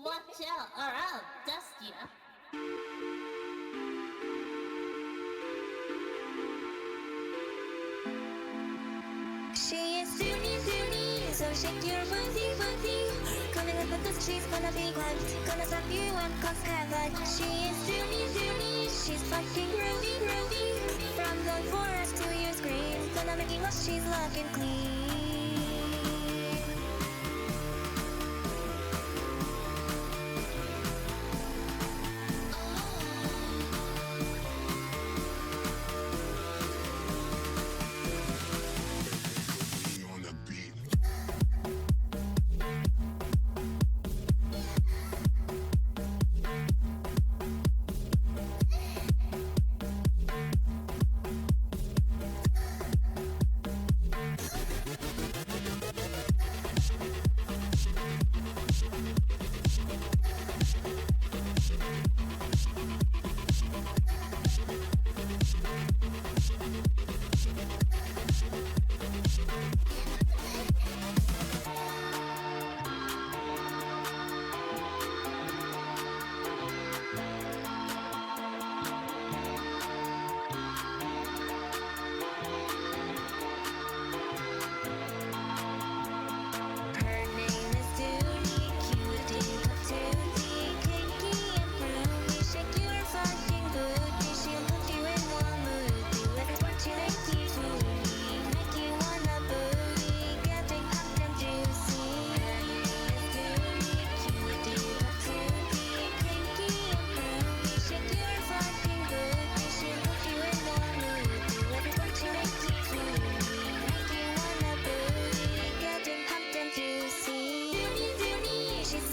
Watch out or I'll dust ya. She is Dooney, so shake your booty. Coming up with this, she's gonna be quiet. Gonna slap you and cause havoc. She is Dooney, she's fucking groovy. From the forest to your screen, gonna make you lost, she's looking clean.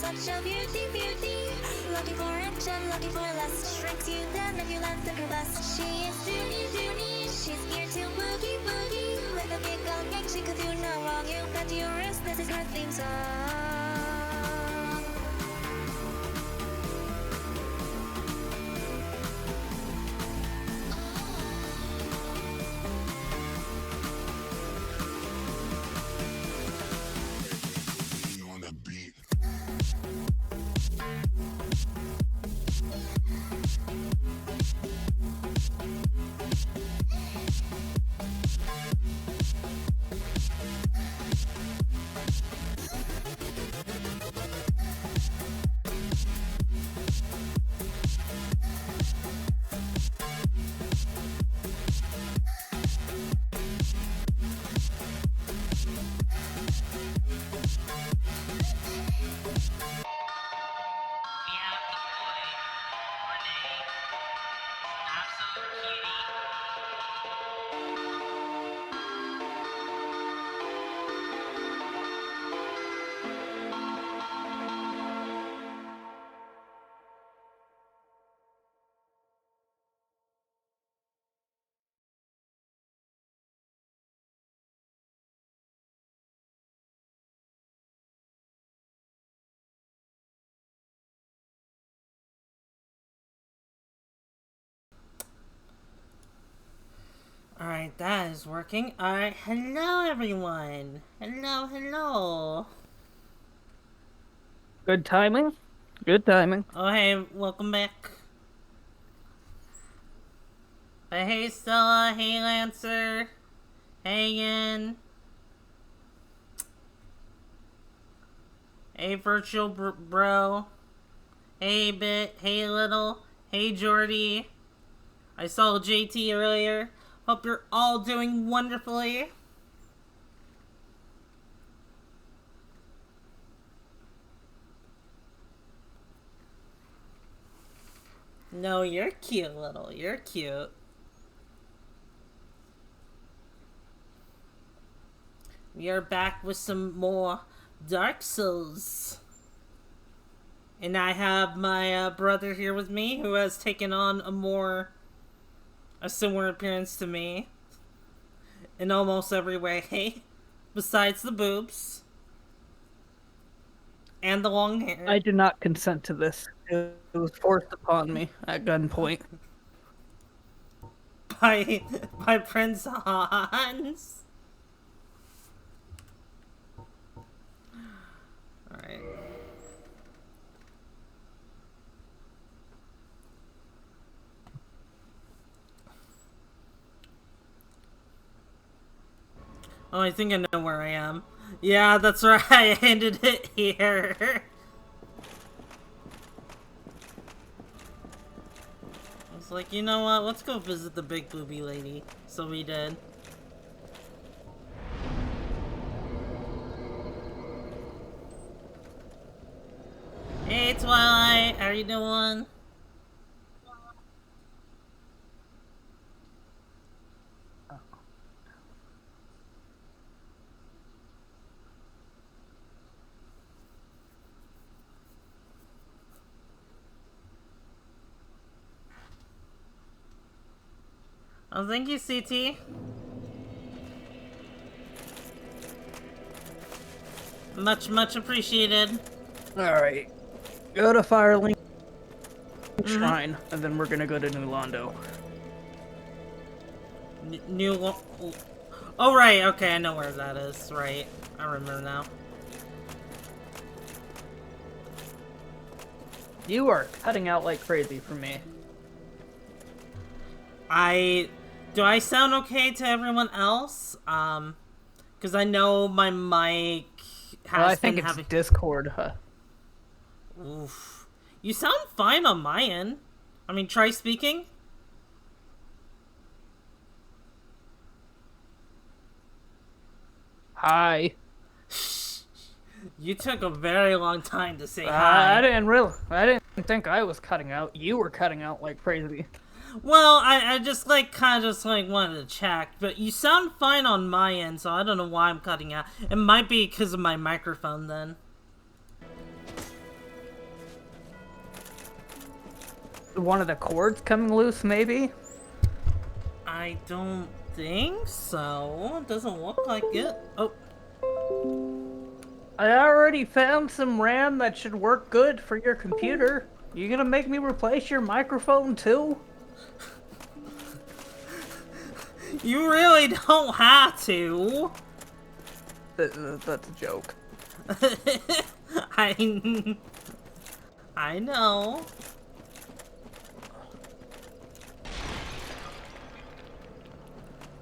Such a beauty. Looking for action, looking for lust. Shrinks you down if you let the crevasse. She is Dooney. She's here to boogie. With a big old gang, she could do no wrong. You bet your wrist, this is her theme song. Alright, that is working. Alright, hello everyone. Hello. Good timing. Oh, hey, welcome back. Hey, Stella. Hey, Lancer. Hey, Yen. Hey, Virtual Bro. Hey, Bit. Hey, Little. Hey, Jordy. I saw JT earlier. Hope you're all doing wonderfully. No, you're cute, Little. You're cute. We are back with some more Dark Souls. And I have my brother here with me who has taken on a similar appearance to me in almost every way, besides the boobs and the long hair. I did not consent to this. It was forced upon me at gunpoint. by Prince Hans. Alright. Oh, I think I know where I am. Yeah, that's right. I ended it here. I was like, you know what? Let's go visit the big booby lady. So we did. Hey, Twilight. How you doing? Oh, thank you, CT. Much appreciated. Alright. Go to Firelink Mm-hmm. Shrine, and then we're gonna go to New Londo. New. Oh, right. Okay, I know where that is. Right. I remember now. You are cutting out like crazy for me. Do I sound okay to everyone else? Because I know my mic Well, I has think been it's having. Discord, huh? Oof. You sound fine on my end. I mean, try speaking. Hi. You took a very long time to say I hi. didn't think I was cutting out. You were cutting out like crazy. Well, I just like kind of just like wanted to check, but you sound fine on my end, so I don't know why I'm cutting out. It might be because of my microphone then. One of the cords coming loose, maybe? I don't think so. It doesn't look like it. Oh, I already found some RAM that should work good for your computer. You gonna make me replace your microphone too? you really don't have to. That's a joke. I I know.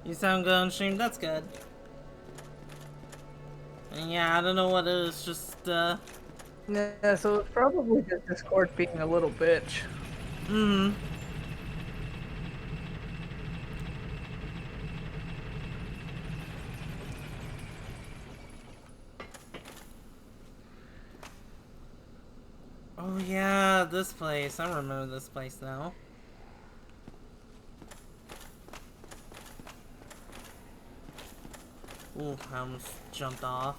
You sound good on stream. That's good. And yeah, I don't know what it is. Just Yeah, so it's probably just Discord being a little bitch. Hmm. Oh yeah, this place. I remember this place now. Ooh, I almost jumped off.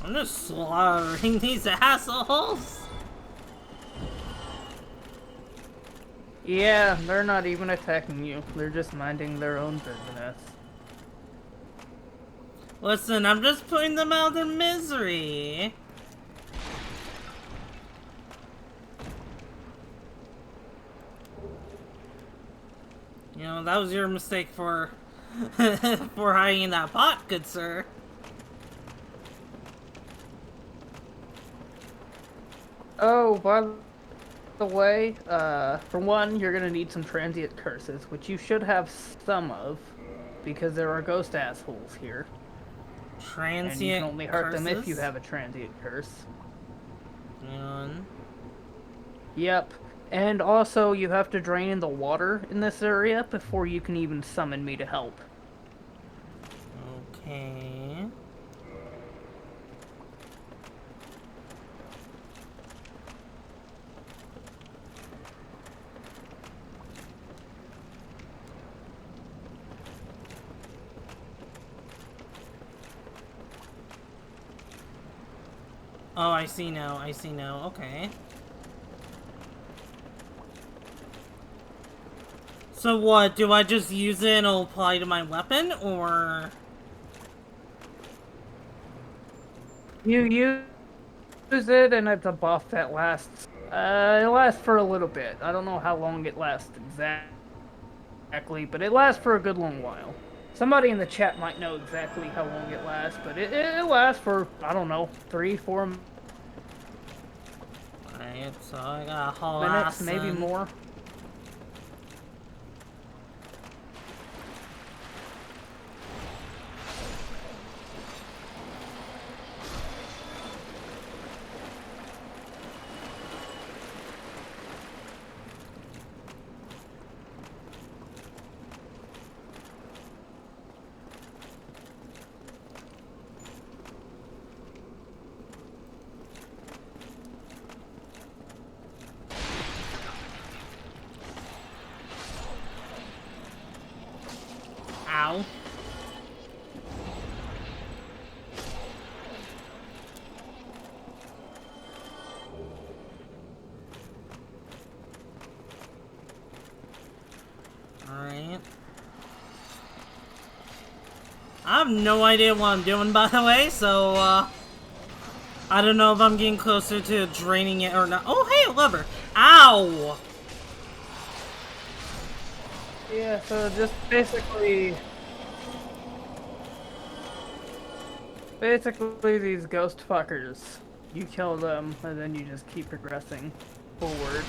I'm just slaughtering these assholes. Yeah, they're not even attacking you. They're just minding their own business. Listen, I'm just putting them out of their misery. You know, that was your mistake for for hiding in that pot, good sir. Oh, by the way, for one, you're gonna need some transient curses, which you should have some of, because there are ghost assholes here. And you can Transient only hurt them if you curses. have a transient curse. And Yep. And also, you have to drain the water in this area before you can even summon me to help. okay. Oh, I see now. I see now. Okay. So what? Do I just use it and it'll apply to my weapon, or? You use it, and it's a buff that lasts. It lasts for a little bit. I don't know how long it lasts exactly, but it lasts for a good long while. Somebody in the chat might know exactly how long it lasts, but it lasts for, I don't know, 3-4 Alright, so I got a whole minutes, ass maybe then. more. Ow. Alright. I have no idea what I'm doing, by the way, so, I don't know if I'm getting closer to draining it or not. Oh, hey, a lever! Ow! Yeah, so just basically these ghost fuckers. You kill them, and then you just keep progressing forward.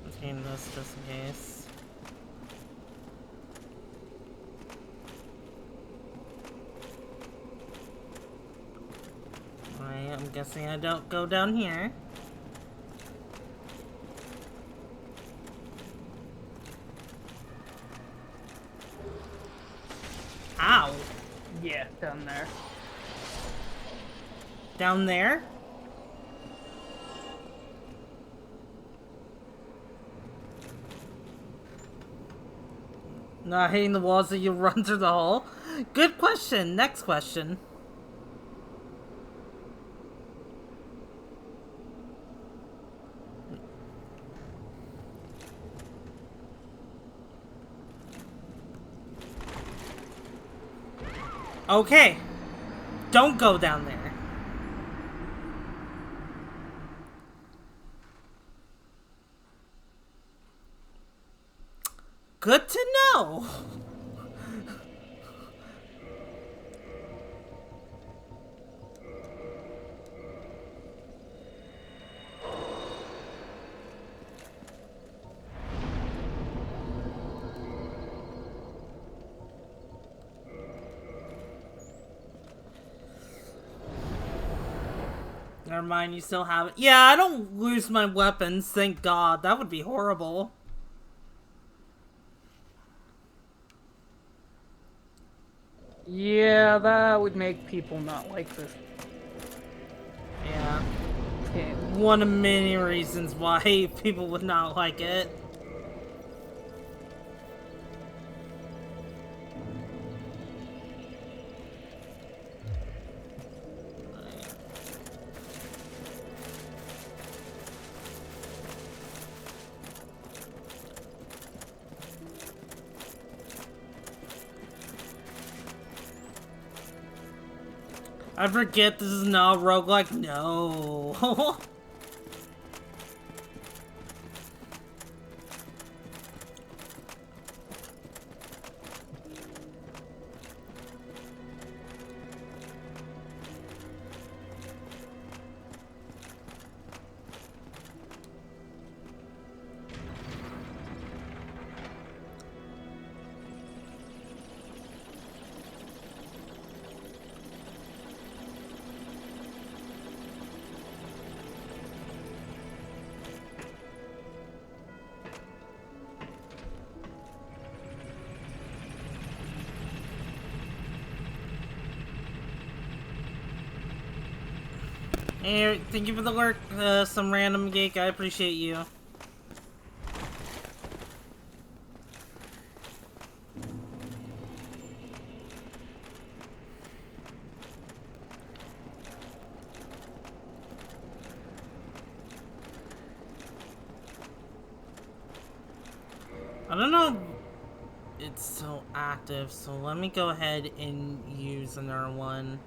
Let's game this just in case. Alright, I'm guessing I don't go down here. Ow! Yeah, down there. Down there? Not hitting the walls that you run through the hole? Good question. Next question. Okay. Don't go down there. Good to know. Never mind, you still have it. Yeah, I don't lose my weapons, thank God. That would be horrible. Yeah, that would make people not like this Yeah. game. One of many reasons why people would not like it. I forget this is not a roguelike. No. Hey, thank you for the lurk, some random geek. I appreciate you. I don't know. It's so active, so let me go ahead and use another one.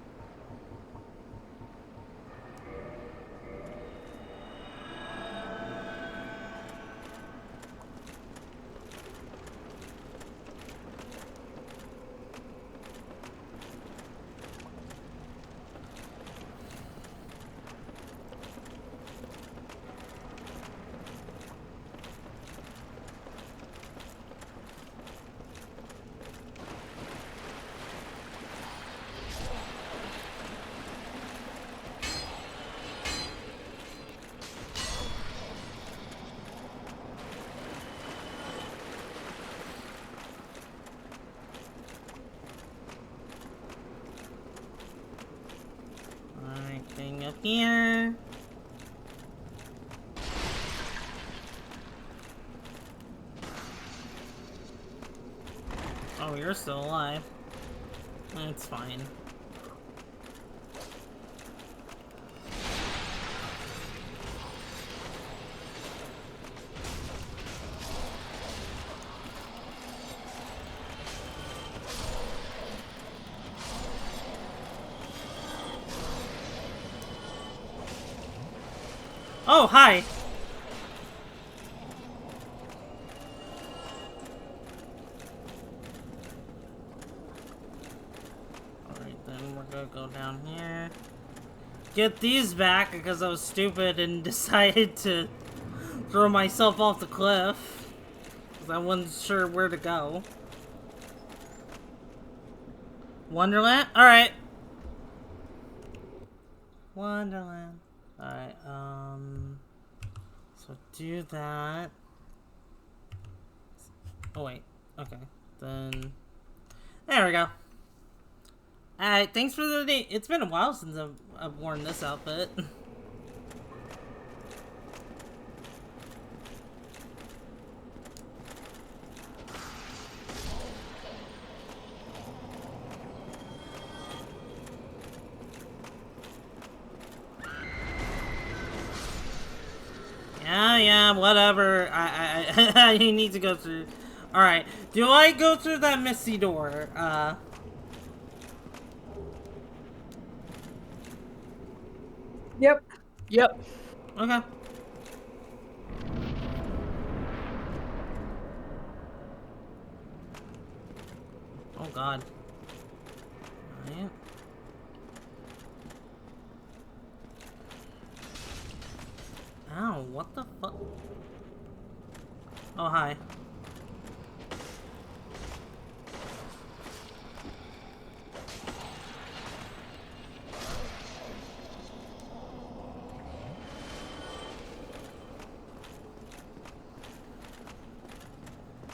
here. Oh, you're still alive. That's fine. Oh, hi! Alright, then we're gonna go down here. Get these back because I was stupid and decided to throw myself off the cliff. Because I wasn't sure where to go. Wonderland? Alright. Wonderland. Alright, so do that. Oh, wait. Okay. Then... There we go. Alright, thanks for the day. It's been a while since I've worn this outfit. Yeah, whatever. I need to go through. Alright, do I go through that misty door? Yep. Okay. Oh god. Alright. Ow, what the fuck? Oh, hi.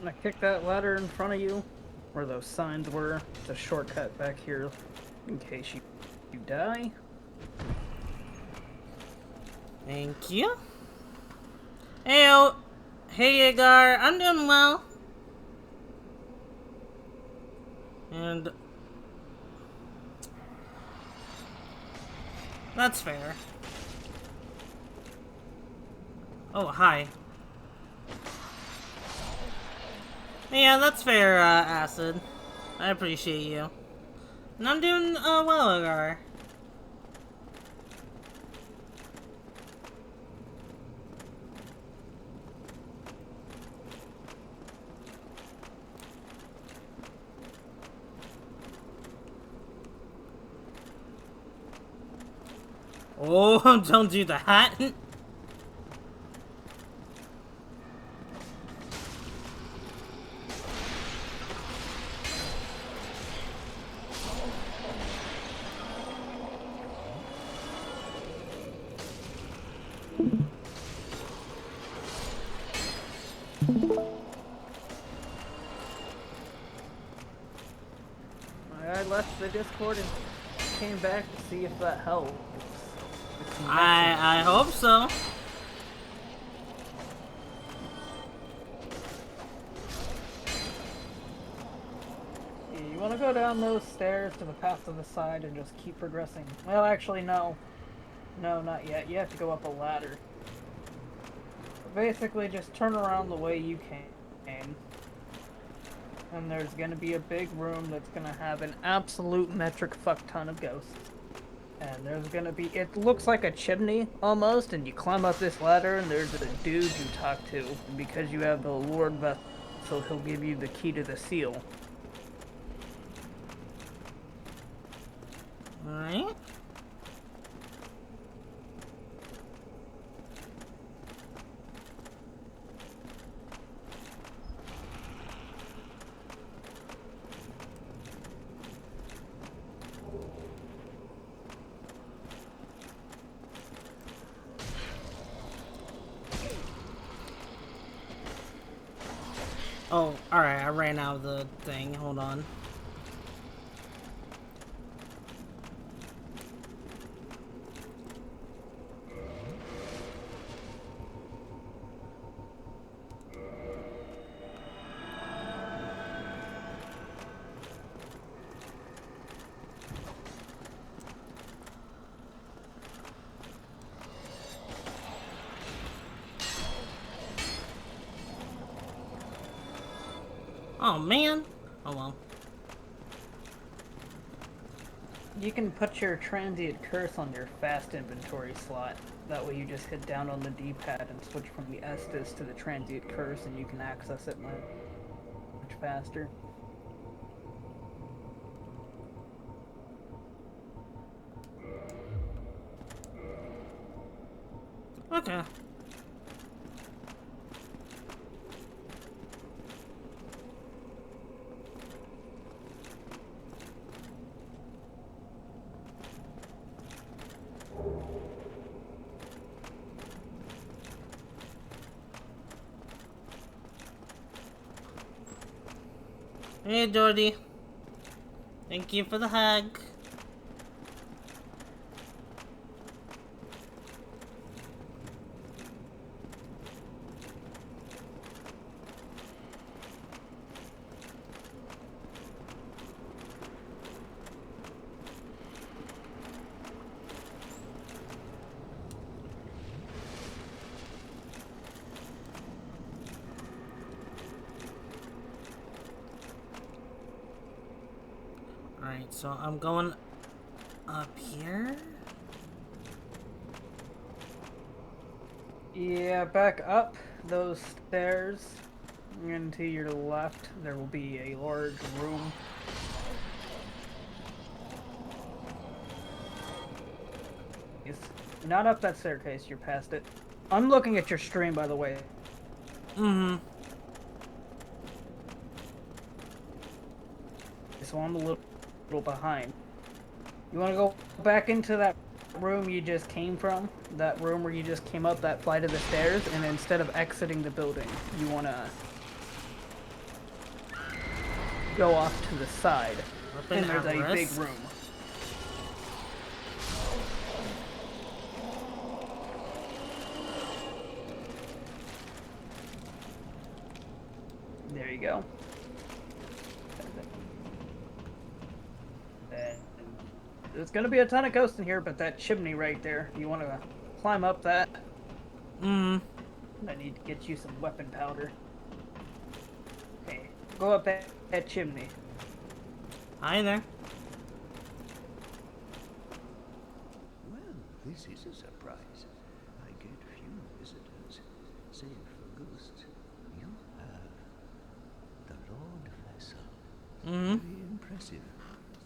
I kick that ladder in front of you, where those signs were. It's a shortcut back here, in case you die. Thank you. Heyo. Hey, Agar. I'm doing well. And... that's fair. Oh, hi. Yeah, that's fair, Acid. I appreciate you. And I'm doing, well, Agar. Oh, don't do that. I left the Discord and came back to see if that helped. I hope so. You want to go down those stairs to the path to the side and just keep progressing. Well, actually, no. No, not yet. You have to go up a ladder. Basically, just turn around the way you came. And there's gonna be a big room that's gonna have an absolute metric fuck ton of ghosts. And there's gonna be, it looks like a chimney almost, and you climb up this ladder and there's a dude you talk to. And because you have the Lord Vessel, he'll give you the key to the seal. Alright. Oh, alright, I ran out of the thing. Hold on. Oh, man. Oh, well. You can put your transient curse on your fast inventory slot. That way you just hit down on the D-pad and switch from the Estus to the transient curse, and you can access it much faster. Okay. Hey, Jordy. Thank you for the hug. Alright, so I'm going up here. Yeah, back up those stairs, and to your left there will be a large room. It's not up that staircase, you're past it. I'm looking at your stream, by the way. Mm-hmm. So I'm a little behind. You want to go back into that room you just came from? That room where you just came up that flight of the stairs, and instead of exiting the building, you want to go off to the side. And there's a big room. There you go. There's gonna be a ton of ghosts in here, but that chimney right there, you want to climb up that? Mm. I need to get you some weapon powder. Okay, go up that chimney. Hi there. Well, this is a surprise. I get few visitors, save for ghosts. You have the Lord Vessel. Mm-hmm. Very impressive.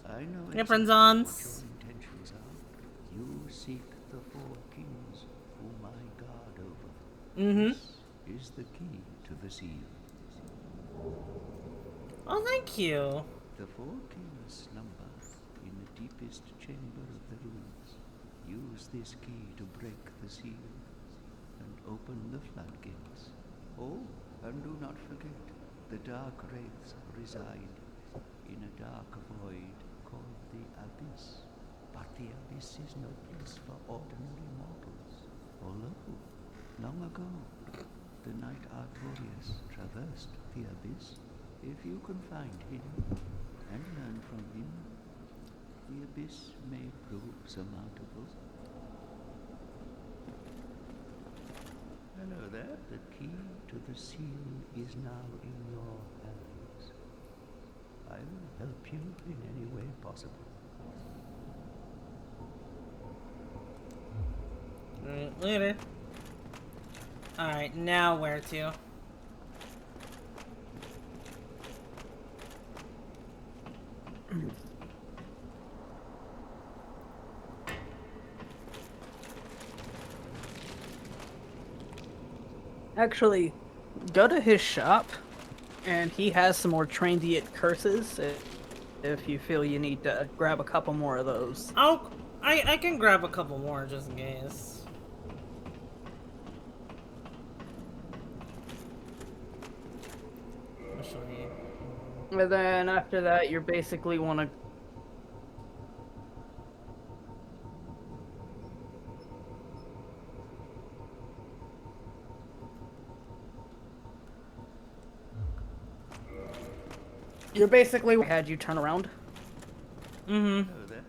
I know Yeah, exactly Prinzons. what your intentions are. You seek the four kings whom I guard over. Mm-hmm. This is the key to the seal. Oh, thank you. The four kings slumber in the deepest chamber of the ruins. Use this key to break the seal and open the floodgates. Oh, and do not forget, the dark wraiths reside in a dark void called the Abyss. But the Abyss is no place for ordinary mortals. Although, long ago, the Knight Artorius traversed the Abyss. If you can find him and learn from him, the Abyss may prove surmountable. Hello there. The key to the seal is now in your hands. I will help you in any way possible. Alright, later. Alright, now where to? Actually, go to his shop, and he has some more transient curses if you feel you need to grab a couple more of those. Oh, I can grab a couple more just in case. Actually, And then after that, you basically want to... You're basically had you turn around. mm-hmm. Hello there.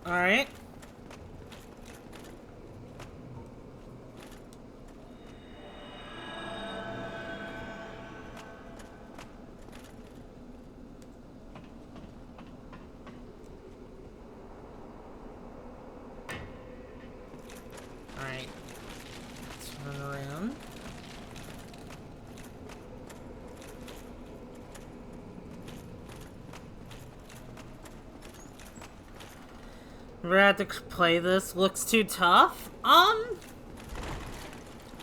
Alright. Alright. Turn around. We're gonna have to play this. Looks too tough. I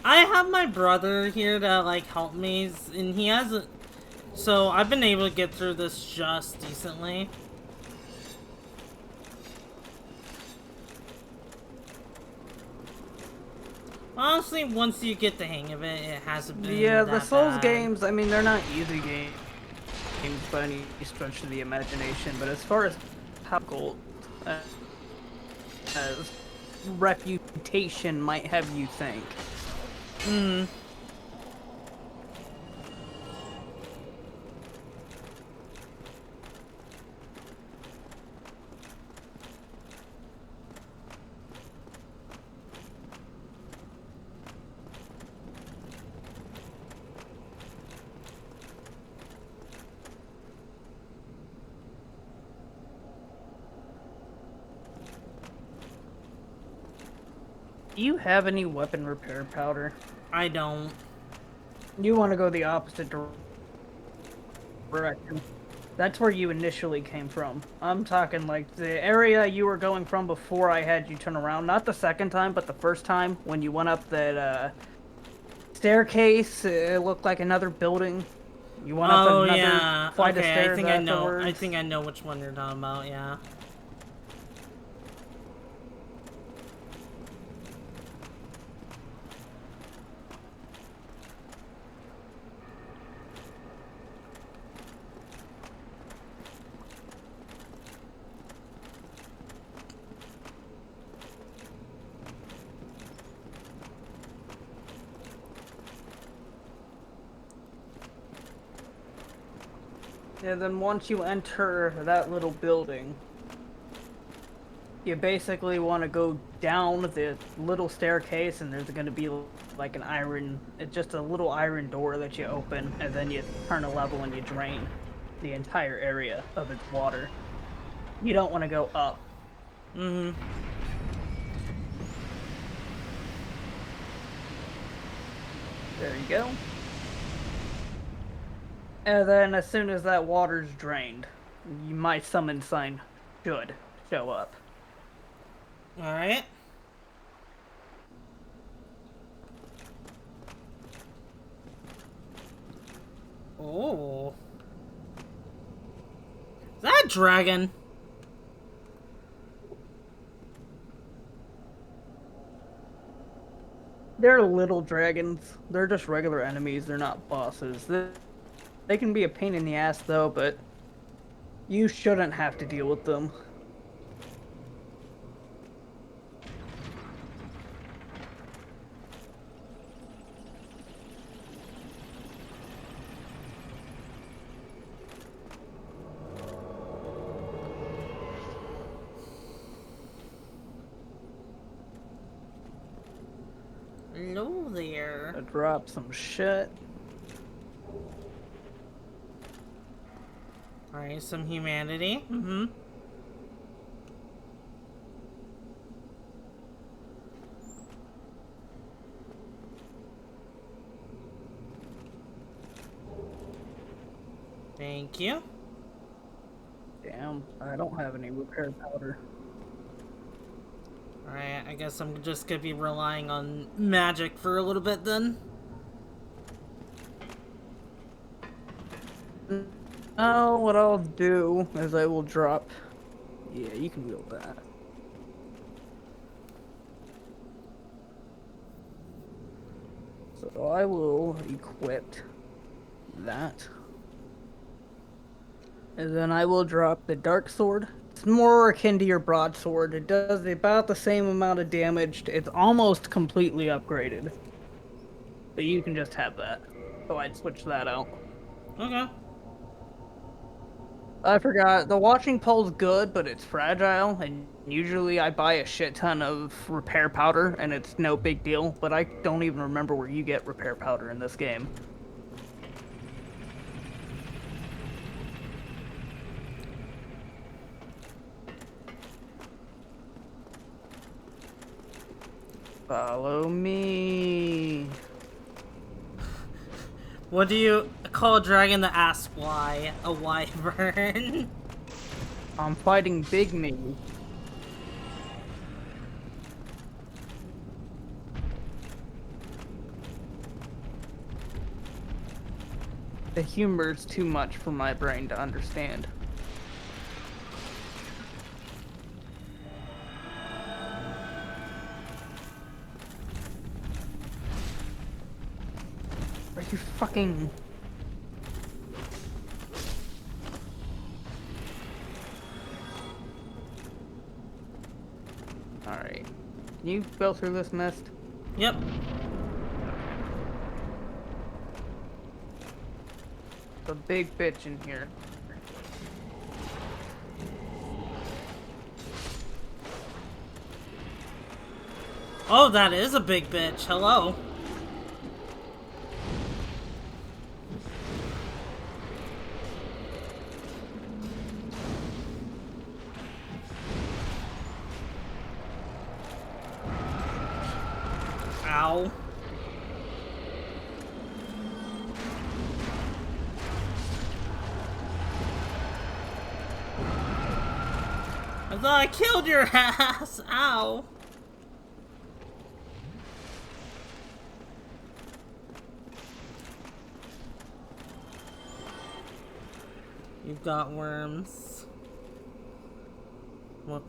have my brother here to like help me, and he hasn't. So I've been able to get through this just decently. Honestly, once you get the hang of it, it hasn't been Yeah, the that Souls bad. games, I mean, they're not easy games by any stretch of the imagination, but as far as how gold as reputation might have you think. Hmm. Do you have any weapon repair powder? I don't. You want to go the opposite direction. That's where you initially came from. I'm talking like the area you were going from before I had you turn around. Not the second time, but the first time when you went up that staircase. It looked like another building. You went up Oh another yeah. flight of Okay, stairs I think afterwards. I think I know which one you're talking about. Yeah. And then once you enter that little building, you basically want to go down the little staircase, and there's going to be like an iron, it's just a little iron door that you open, and then you turn a level and you drain the entire area of its water. You don't want to go up. Mm-hmm. There you go. And then as soon as that water's drained, my summon sign should show up. Alright. Oh. Is that a dragon? They're little dragons. They're just regular enemies. They're not bosses. They can be a pain in the ass though, but you shouldn't have to deal with them. Hello there. I drop some shit. Alright, some humanity. Mm-hmm. Thank you. Damn, I don't have any repair powder. Alright, I guess I'm just gonna be relying on magic for a little bit then. Oh, what I'll do is I will drop. Yeah, you can wield that. So I will equip that. And then I will drop the dark sword. It's more akin to your broadsword. It does about the same amount of damage. It's almost completely upgraded. But you can just have that. So I'd switch that out. Okay. I forgot. The washing pole's good, but it's fragile, and usually I buy a shit ton of repair powder, and it's no big deal, but I don't even remember where you get repair powder in this game. Follow me. What do you call a dragon that asks why? A wyvern? I'm fighting Big Me. The humor's too much for my brain to understand. Are you fucking... Alright. Can you go through this mist? Yep. The big bitch in here. Oh, that is a big bitch. Hello. Ow. I thought I killed your ass. Ow. You've got worms. What?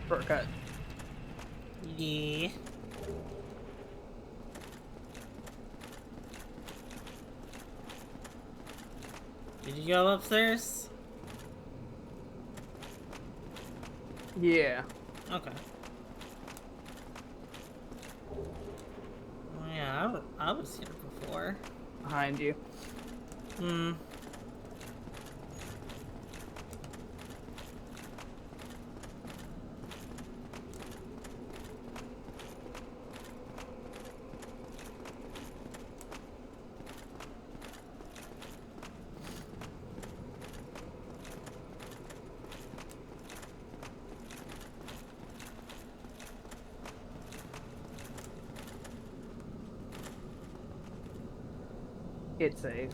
Shortcut. Yeah. Did you go upstairs? Yeah. Okay. Oh, yeah, I was here before. Behind you. Hmm. Get safe.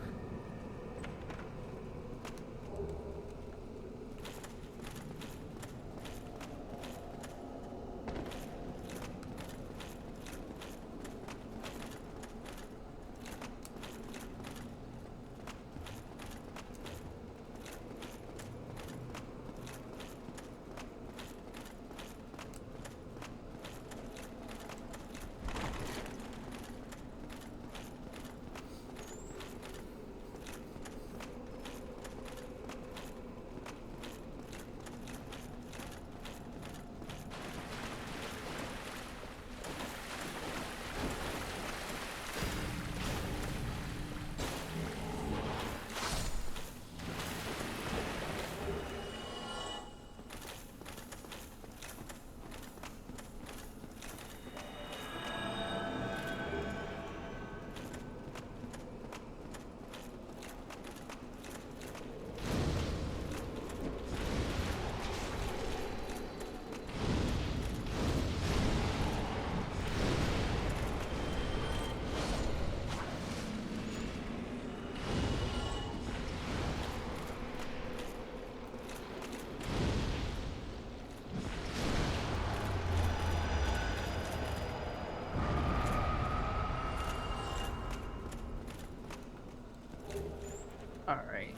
Alright.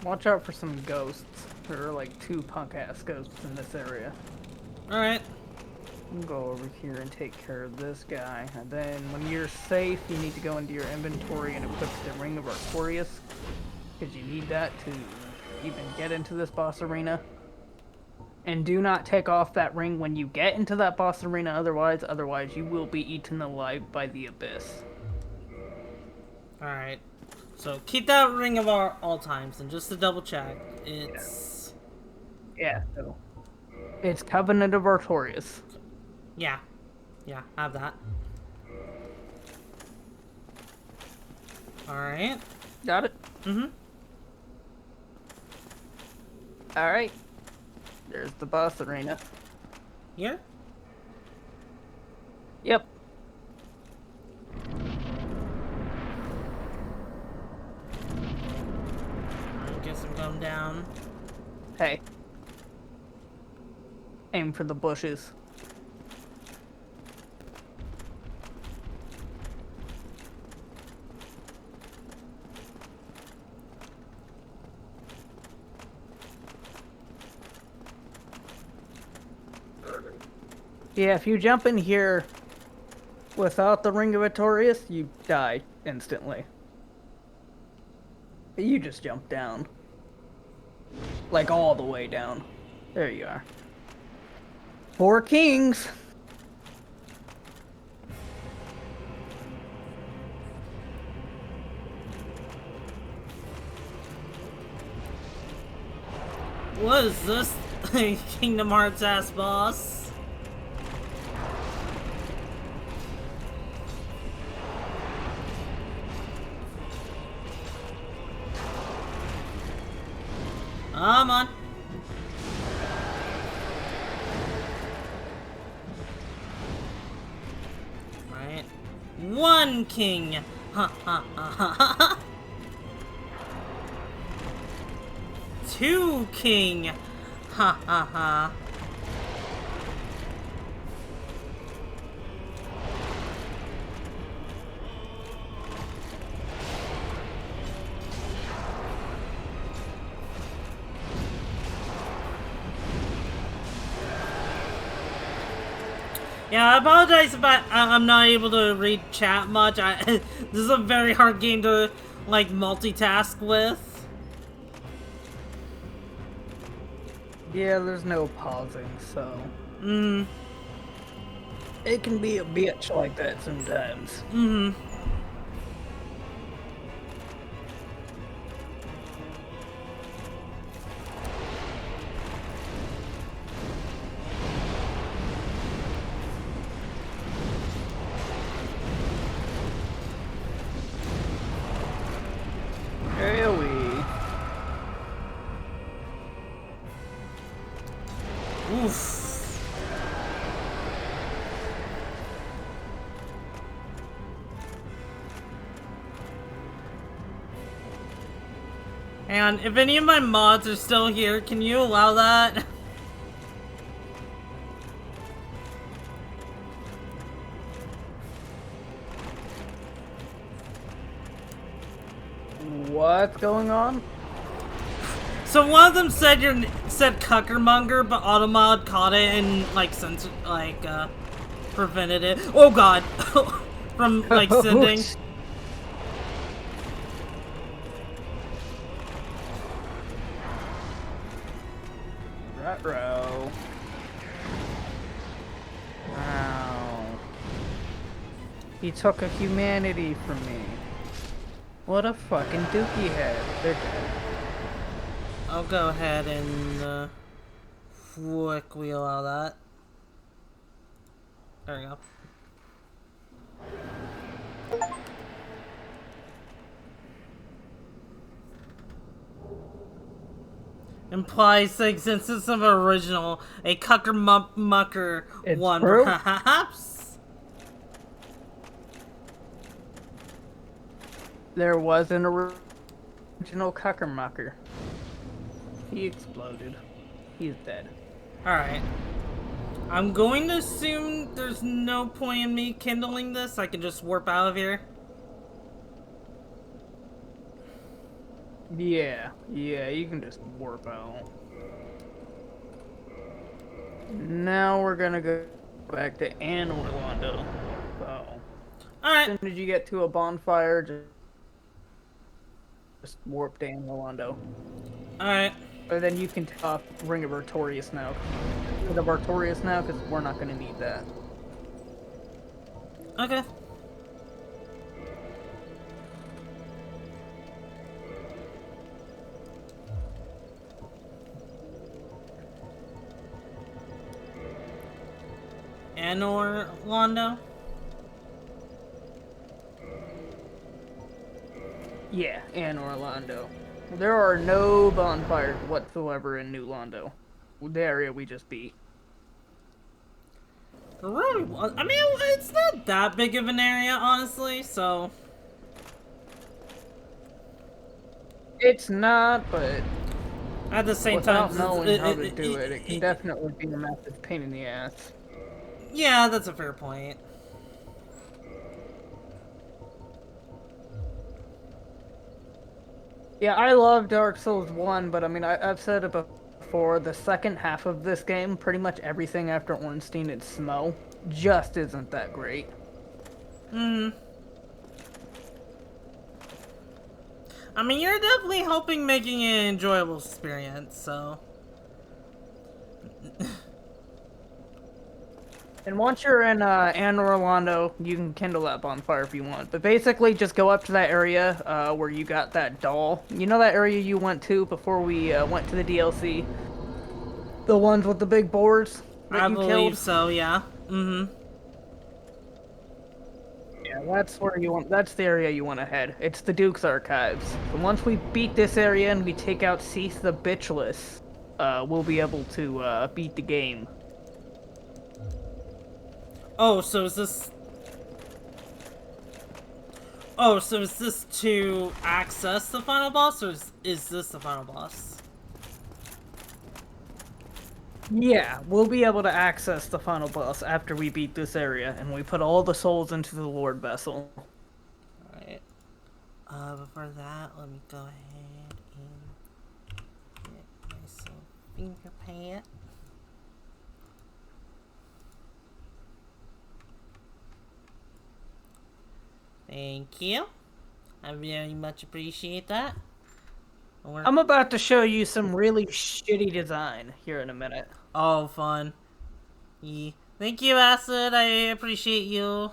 Watch out for some ghosts. There are like 2 punk-ass ghosts in this area. Alright. We'll go over here and take care of this guy. And then when you're safe, you need to go into your inventory and equip the Ring of Artorias. Because you need that to even get into this boss arena. And do not take off that ring when you get into that boss arena, otherwise you will be eaten alive by the abyss. Alright. So keep that ring of all times, and just to double check, it's... Yeah, so it's Covenant of Artorias. Yeah. Yeah, have that. Alright. Got it? Mm-hmm. Alright. There's the boss arena. Here? Yep. I guess I'm going down. Hey. Aim for the bushes. Yeah, if you jump in here without the Ring of Artorias, you die instantly. You just jump down. Like all the way down. There you are. 4 kings! What is this Kingdom Hearts ass boss? Come on. Right. 1 king. Ha ha ha ha ha. 2 king. Ha ha ha. Yeah, I apologize about I'm not able to read chat much. This is a very hard game to like multitask with. Yeah, there's no pausing, so... Mm. It can be a bitch like that sometimes. Mm. AoE. Oof. And if any of my mods are still here, can you allow that? What's going on? So one of them said said Cuckermonger, but Automod caught it and like prevented it. Oh god, from like sending. Ruh-roh. Wow. He took a humanity from me. What a fucking dookie head. They're dead. I'll go ahead and quick wheel all that. There we go. Implies the existence of an original, a Cuckermucker one, true. perhaps? There was an original Cuckermucker. He exploded. He's dead. Alright. I'm going to assume there's no point in me kindling this. I can just warp out of here. Yeah, you can just warp out. Now we're gonna go back to Anne Orlando. So, Alright. as soon as you get to a bonfire, just warp to Anne Orlando. Alright. But then you can take off Ring of Artorias now. Ring of Artorias now, because we're not going to need that. Okay. And Orlando? Yeah, and Orlando. There are no bonfires whatsoever in New Londo. The area we just beat. Really? I mean, it's not that big of an area, honestly, so... It's not, but At the same without time... knowing how to do it, it can definitely be a massive pain in the ass. Yeah, that's a fair point. Yeah, I love Dark Souls 1, but I mean, I've said it before, the second half of this game, pretty much everything after Ornstein and Smo, just isn't that great. Hmm. I mean, you're definitely helping making it an enjoyable experience, so... And once you're in Anne Orlando, you can kindle that bonfire if you want. But basically, just go up to that area where you got that doll. You know that area you went to before we went to the DLC? The ones with the big boars that I you believe killed? so, yeah. Mm-hmm. Yeah, that's where you want. That's the area you want to head. It's the Duke's Archives. And once we beat this area and we take out Cease the Bitchless, we'll be able to beat the game. Oh, so is this... Oh, so is this to access the final boss, or is this the final boss? Yeah, we'll be able to access the final boss after we beat this area, and we put all the souls into the Lord Vessel. Alright. Before that, let me go ahead and get myself finger pad. Thank you. I very much appreciate that. I'm about to show you some really shitty design here in a minute. Oh, fun. Yeah. Thank you, Acid. I appreciate you.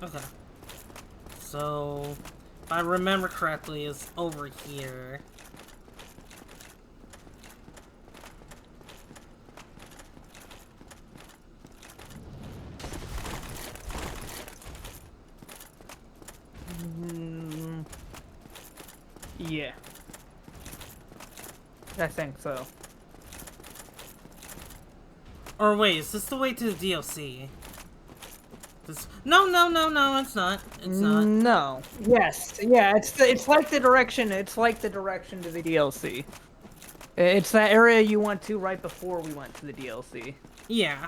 Okay. So, if I remember correctly, it's over here. Yeah. I think so. Or wait, is this the way to the DLC? No, it's not. It's not. No. Yes. Yeah, it's like the direction. It's like the direction to the DLC. It's that area you went to right before we went to the DLC. Yeah.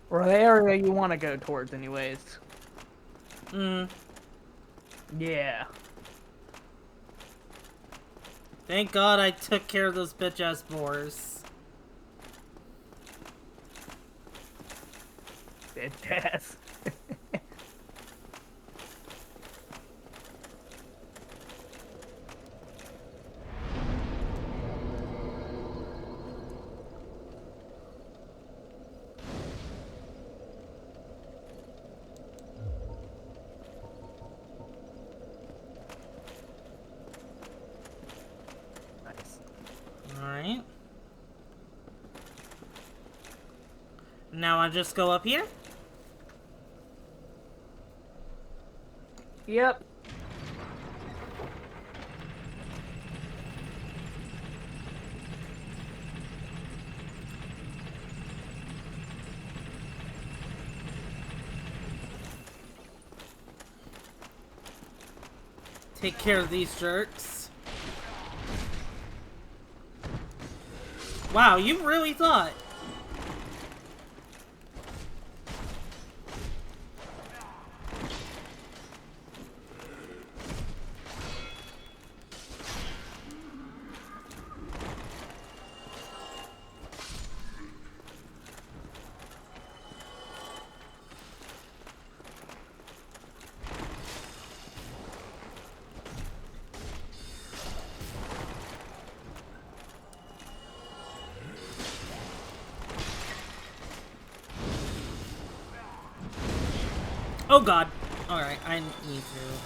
Or the area you want to go towards, anyways. Yeah. Thank God I took care of those bitch-ass boars. Bitch-ass. Alright. Now I just go up here? Yep. Take care of these jerks. Wow, you really thought. Oh god. Alright, I need to.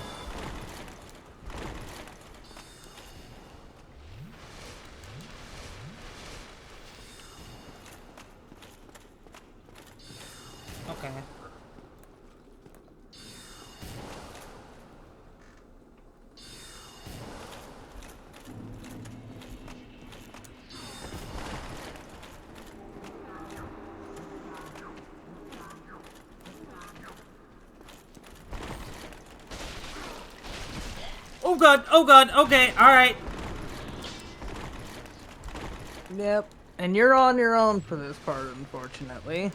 Okay. Oh god, okay, alright. Yep. And you're on your own for this part, unfortunately.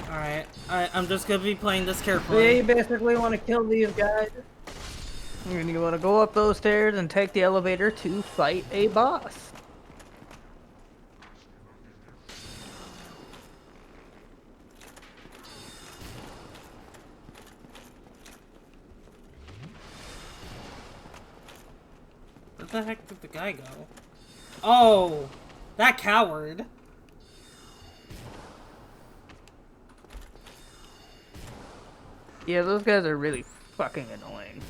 Alright, I'm just gonna be playing this So yeah, carefully. you basically want to kill these guys. And you want to go up those stairs and take the elevator to fight a boss. Where the heck did the guy go? Oh! That coward! Yeah, those guys are really fucking annoying.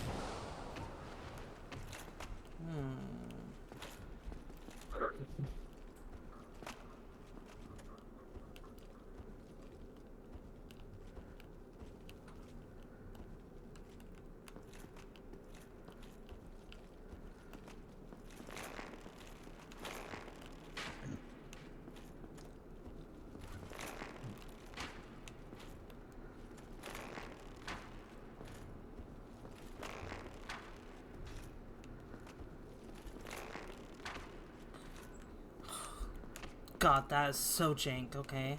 God, that is so jank, okay.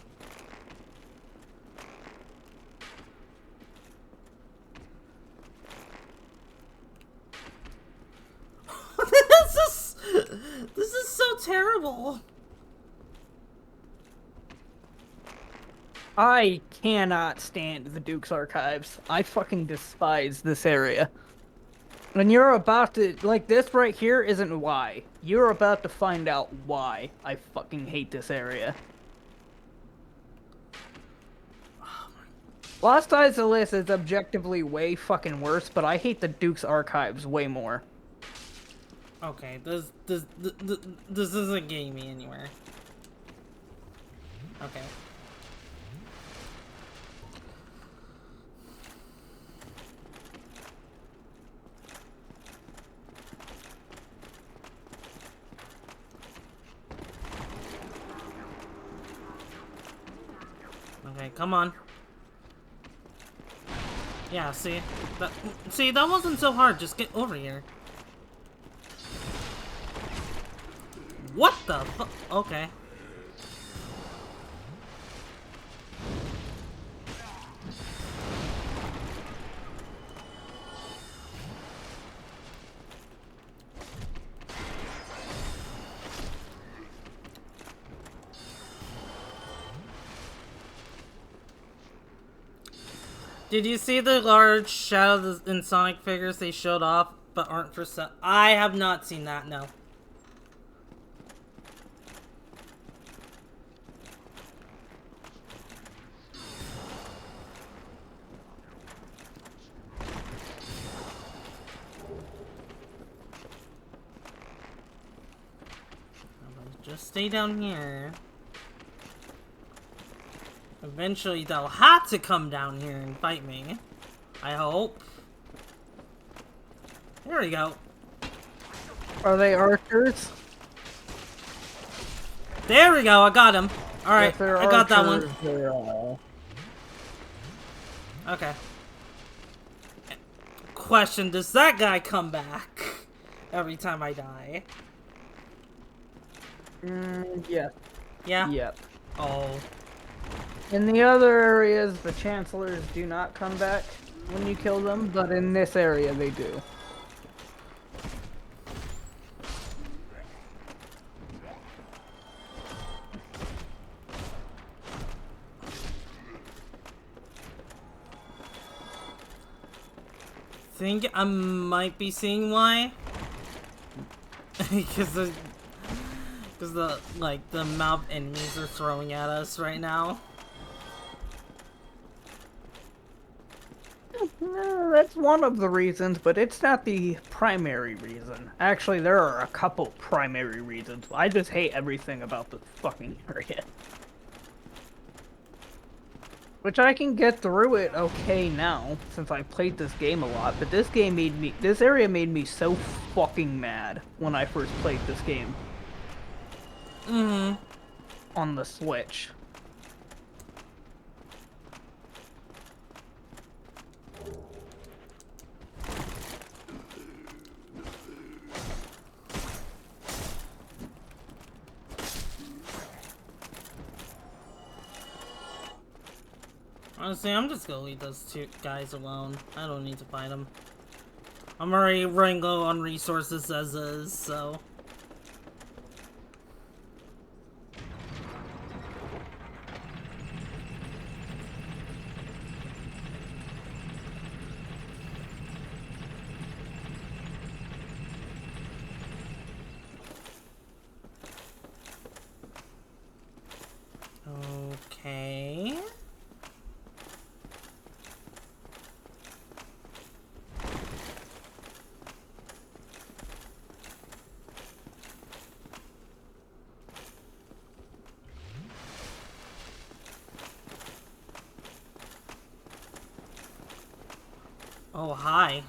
This is so terrible. I cannot stand the Duke's Archives. I fucking despise this area. And you're about to, like, this right here isn't why. You're about to find out why I fucking hate this area. Lost Isolus is objectively way fucking worse, but I hate the Duke's Archives way more. Okay, this isn't getting me anywhere. Okay. Okay, come on. Yeah, see? That wasn't so hard. Just get over here. What the fu- Okay. Did you see the large Shadow and Sonic figures they showed off but aren't for sale? I have not seen that, no. Just stay down here. Eventually they'll have to come down here and fight me. I hope. There we go. Are they archers? There we go, I got him. Alright, If they're I got that archers, one. they're, Okay. Question, does that guy come back every time I die? Yeah. Yeah? Yep. Oh. In the other areas, the Chancellors do not come back when you kill them, but in this area they do. Think I might be seeing why. Because the like the amount of enemies are throwing at us right now. That's one of the reasons, but it's not the primary reason. Actually, there are a couple primary reasons. I just hate everything about this fucking area. Which I can get through it okay now, since I played this game a lot, but this area made me so fucking mad when I first played this game. On the Switch. Honestly, I'm just gonna leave those two guys alone. I don't need to fight them. I'm already running low on resources as is, so... Okay... Oh, hi.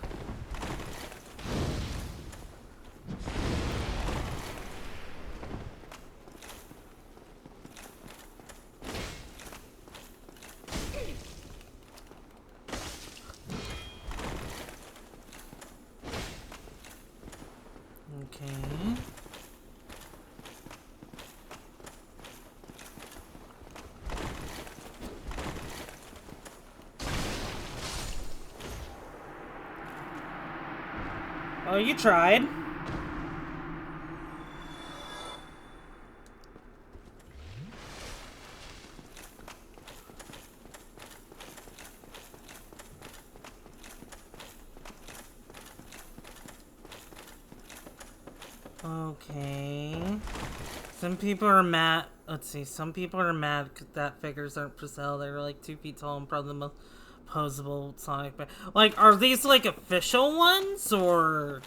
Okay. Oh, you tried. Okay. Some people are mad. Let's see. Some people are mad that figures aren't for sale. They're like 2 feet tall and probably the most posable Sonic. Like, are these like official ones or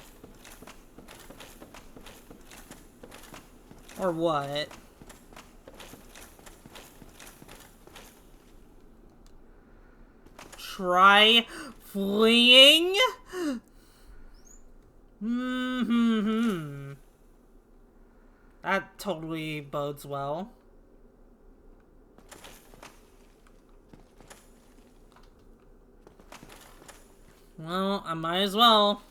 what? Try fleeing? That totally bodes well. Well, I might as well.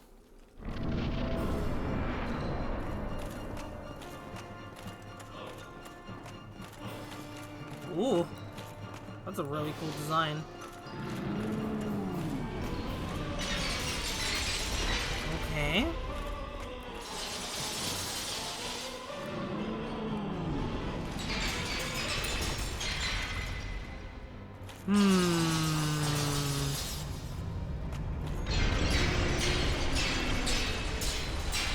Ooh. That's a really cool design. Okay.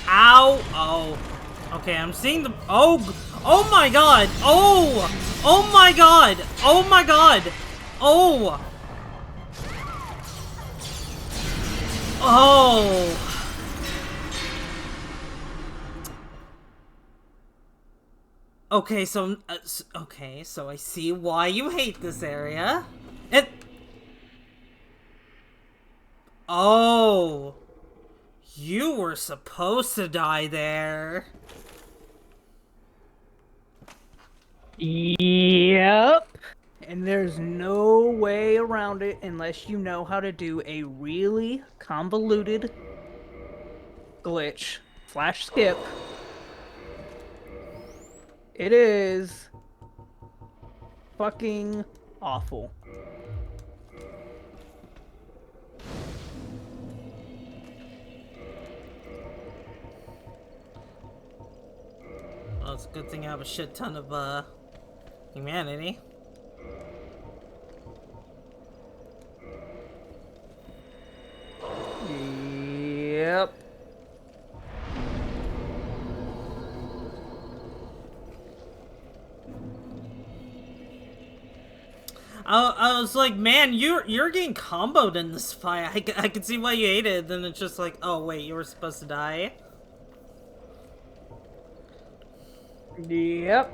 Ow! Oh. Okay, I'm seeing the... Oh! Oh my god! Oh! Oh my god! Oh my god! Oh! Oh! Okay, so... okay, so I see why you hate this area. Oh! You were supposed to die there. Yep. And there's no way around it unless you know how to do a really convoluted glitch / skip. It is fucking awful. Well, it's a good thing I have a shit ton of, humanity. Yep. I was like, man, you're getting comboed in this fight. I could see why you ate it. Then it's just like, oh wait, you were supposed to die. Yep.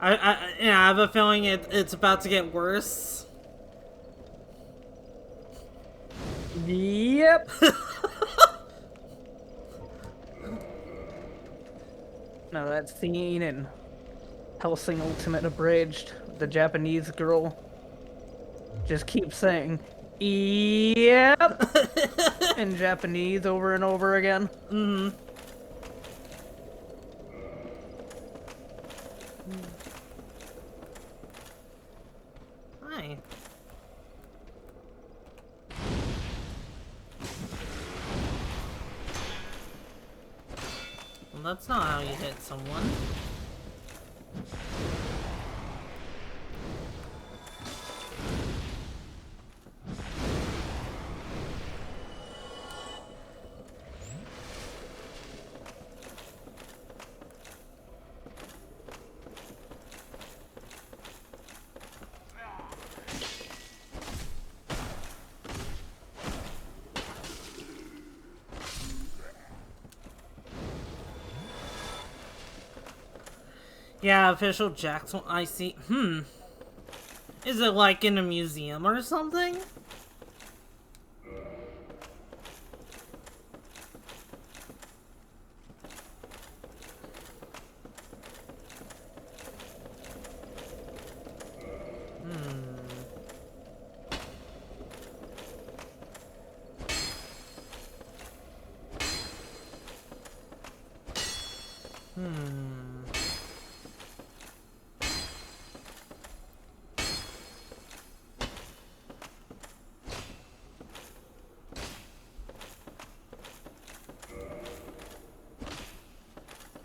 I have a feeling it's about to get worse. Yep. Now that scene in Hellsing Ultimate Abridged, the Japanese girl just keeps saying, "Yep," in Japanese over and over again. Mm-hmm. Hi. Well, that's not how you hit someone. Yeah, official Jackson. I see. Is it like in a museum or something?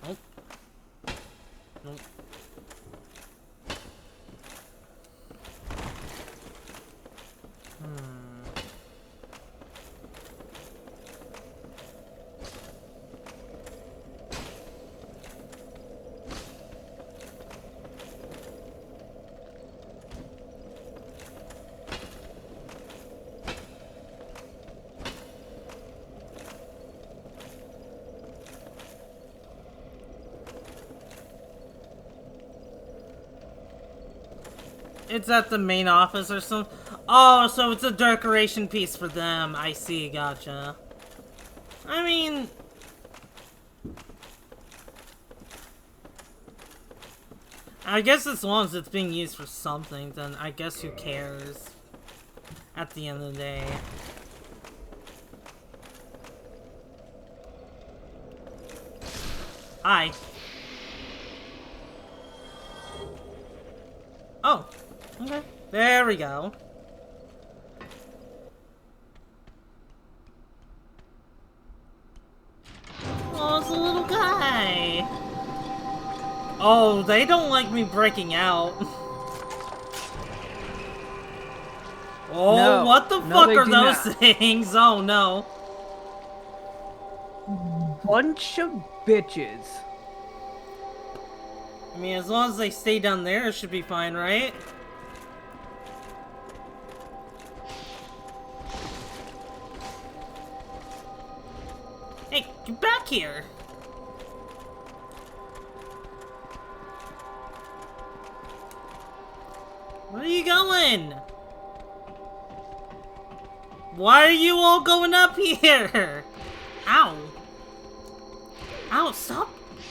Nope. Nope. It's at the main office or something. Oh, so it's a decoration piece for them. I see, gotcha. I mean... I guess as long as it's being used for something, then I guess who cares? At the end of the day. Hi. Oh. Okay. There we go. Oh, it's a little guy. Oh, they don't like me breaking out. Oh, No. what the No, fuck they are do those not. things? Oh, no. Bunch of bitches. I mean, as long as they stay down there, it should be fine, right? Hey, get back here! Where are you going? Why are you all going up here? Ow. Ow, stop.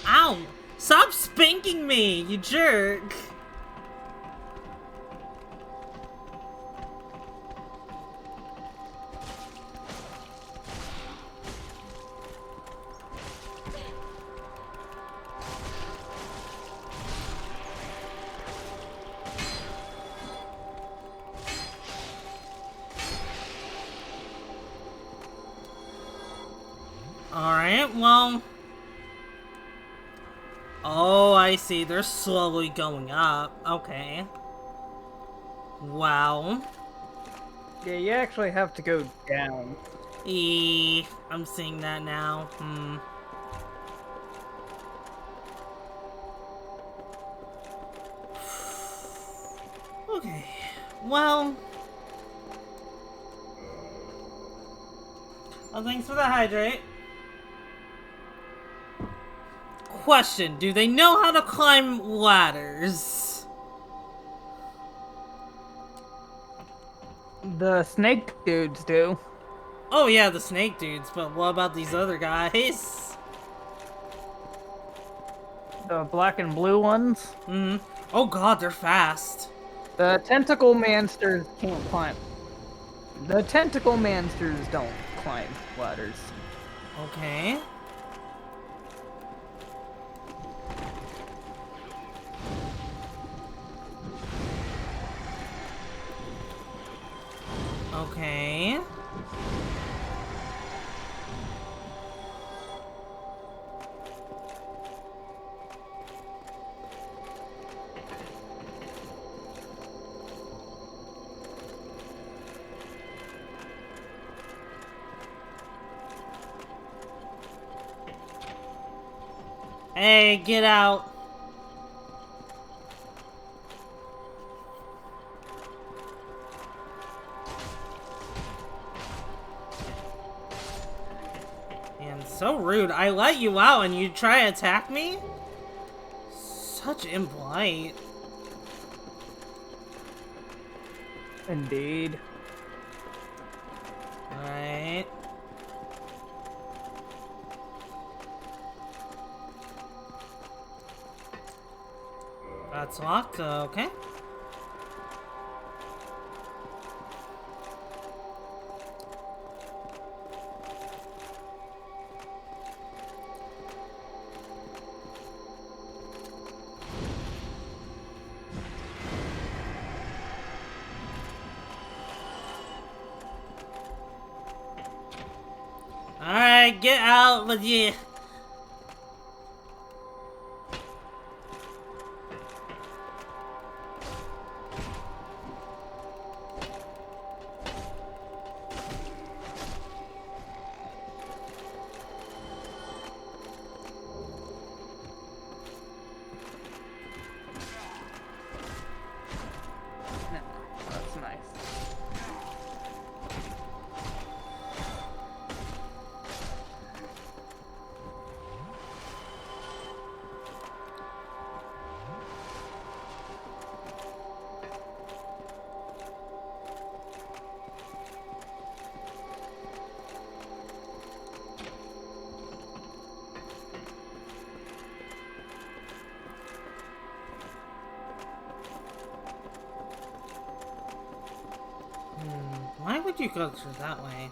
Ow. Stop spanking me, you jerk. Alright, well... Oh, I see. They're slowly going up. Okay. Wow. Yeah, you actually have to go down. I'm seeing that now. Well... Oh, thanks for the hydrate. Question, do they know how to climb ladders? The snake dudes do. Oh yeah, the snake dudes, but what about these other guys? The black and blue ones. Oh god, they're fast. The tentacle monsters can't climb. The tentacle monsters don't climb ladders. Okay. Okay. Hey, get out. Man, so rude. I let you out and you try to attack me? Such impolite. Indeed. Alright. That's locked, okay. Alright, get out with you. No, that's nice. Why would you go through that way?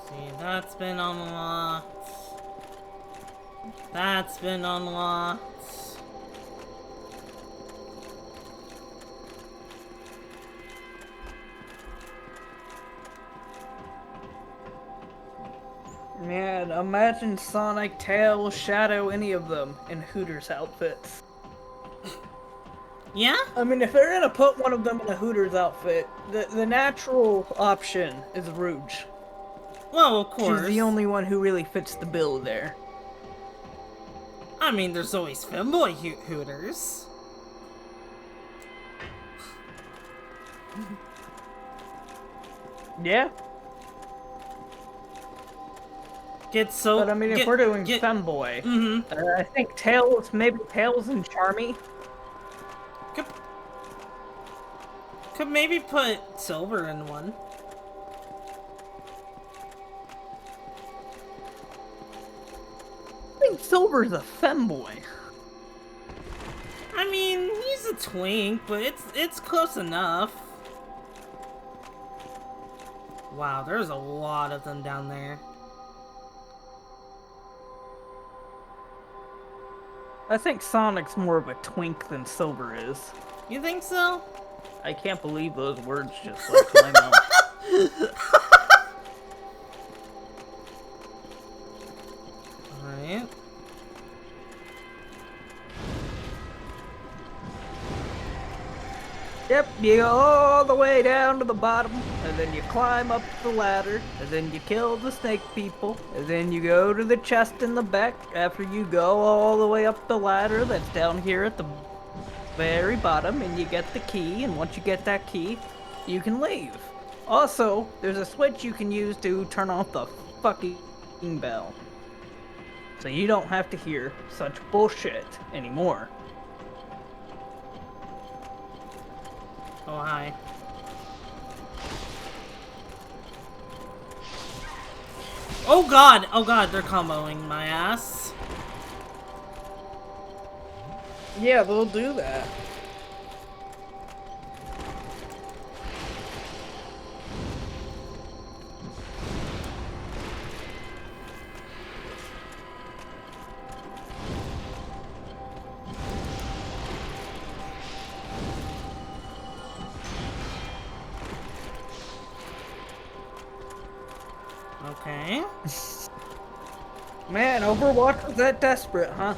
See, that's been unlocked. That's been unlocked. Man, imagine Sonic, Tails, Shadow, any of them in Hooters outfits. Yeah? I mean, if they're gonna put one of them in a Hooters outfit, the natural option is Rouge. Well, of course. She's the only one who really fits the bill there. I mean, there's always femboy Hooters. Yeah, Get so. but I mean, if we're doing femboy, I think Tails, maybe Tails and Charmy. Could maybe put Silver in one. I think Silver's a femboy. I mean, he's a twink, but it's close enough. Wow, there's a lot of them down there. I think Sonic's more of a twink than Silver is. You think so? I can't believe those words just left my mouth. Alright. Yep, you go all the way down to the bottom, and then you climb up the ladder, and then you kill the snake people, and then you go to the chest in the back after you go all the way up the ladder that's down here at the very bottom, and you get the key, and once you get that key, you can leave. Also, there's a switch you can use to turn off the fucking bell. So you don't have to hear such bullshit anymore. Oh, hi. Oh god, they're comboing my ass. Yeah, they'll do that. Okay. Man, Overwatch was that desperate, huh?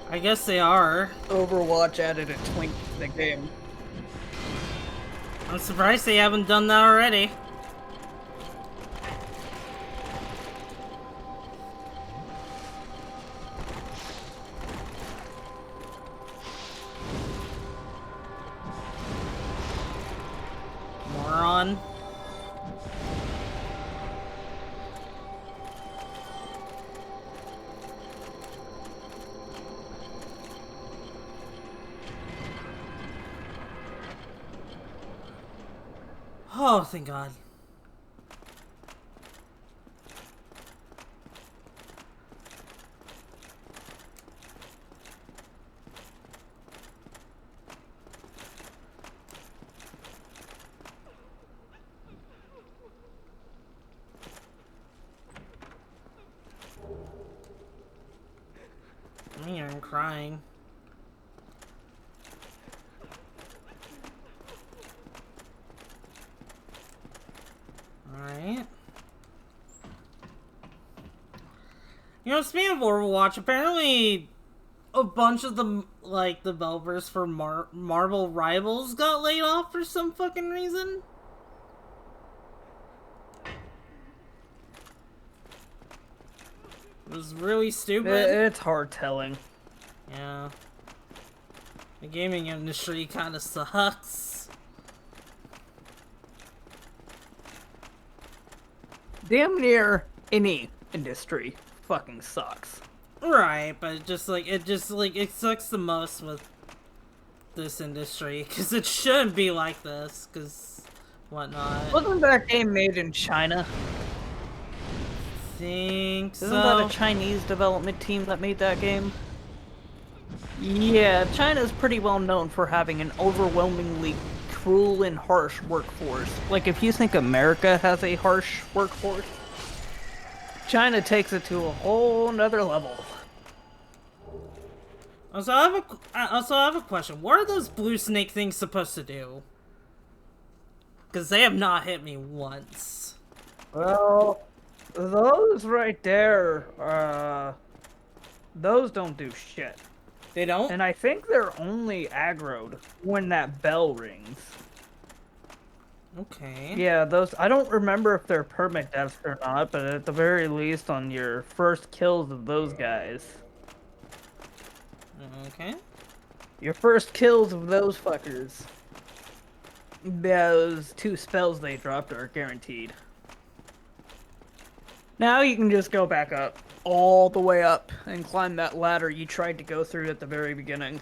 I guess they are. Overwatch added a twink to the game. I'm surprised they haven't done that already. Moron. Oh, thank God. I'm crying. Alright. You know, speaking of Overwatch, apparently a bunch of the, like, developers for Marvel Rivals got laid off for some fucking reason. It was really stupid. It's hard telling. Yeah. The gaming industry kind of sucks. Damn near any industry fucking sucks. Right, but it sucks the most with this industry, because it shouldn't be like this, because whatnot. Wasn't that game made in China? Think so. Isn't that a Chinese development team that made that game? Yeah, China's pretty well known for having an overwhelmingly cruel and harsh workforce. Like, if you think America has a harsh workforce, China takes it to a whole nother level. Also, I have a question. What are those blue snake things supposed to do? Because they have not hit me once. Well, those right there, those don't do shit. They don't? And I think they're only aggroed when that bell rings. Okay. Yeah, those, I don't remember if they're permadeaths or not, but at the very least on your first kills of those guys. Okay. Your first kills of those fuckers. Those 2 spells they dropped are guaranteed. Now you can just go back up. All the way up and climb that ladder you tried to go through at the very beginning.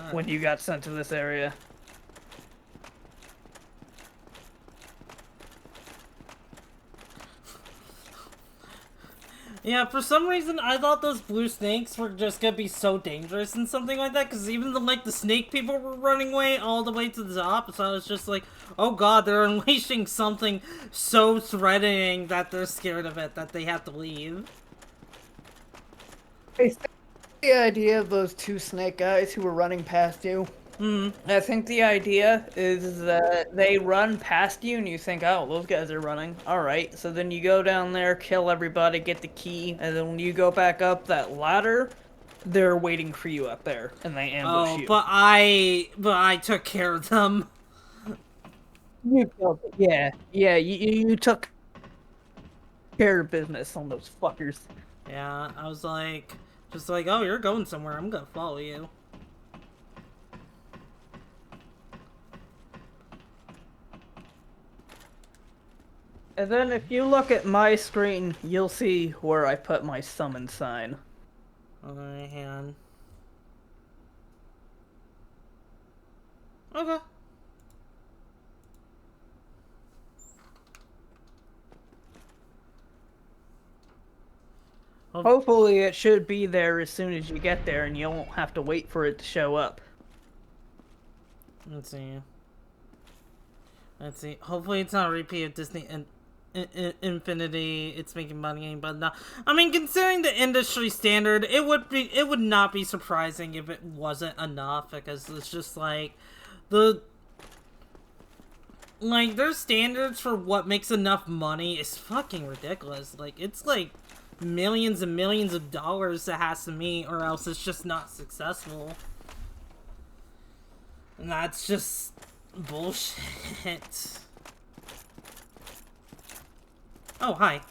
When you got sent to this area. Yeah, for some reason I thought those blue snakes were just gonna be so dangerous and something like that, because even the snake people were running away all the way to the top, so I was just like, oh god, they're unleashing something so threatening that they're scared of it, that they have to leave. I think the idea of those two snake guys who were running past you. I think the idea is that they run past you and you think, oh, those guys are running. Alright, so then you go down there, kill everybody, get the key, and then when you go back up that ladder, they're waiting for you up there, and they ambush you. But I took care of them. You killed it. Yeah, you took care of business on those fuckers. Yeah, I was like, just like, oh, you're going somewhere, I'm gonna follow you. And then if you look at my screen, you'll see where I put my summon sign. Alright, hang on. Okay. Hopefully it should be there as soon as you get there and you won't have to wait for it to show up. Let's see. Let's see. Hopefully it's not a repeat of Disney and Infinity. It's making money, but no. I mean, considering the industry standard, it would not be surprising if it wasn't enough, because it's just like their standards for what makes enough money is fucking ridiculous. Like, it's like millions and millions of dollars it has to meet, or else it's just not successful. And that's just bullshit. Oh, hi.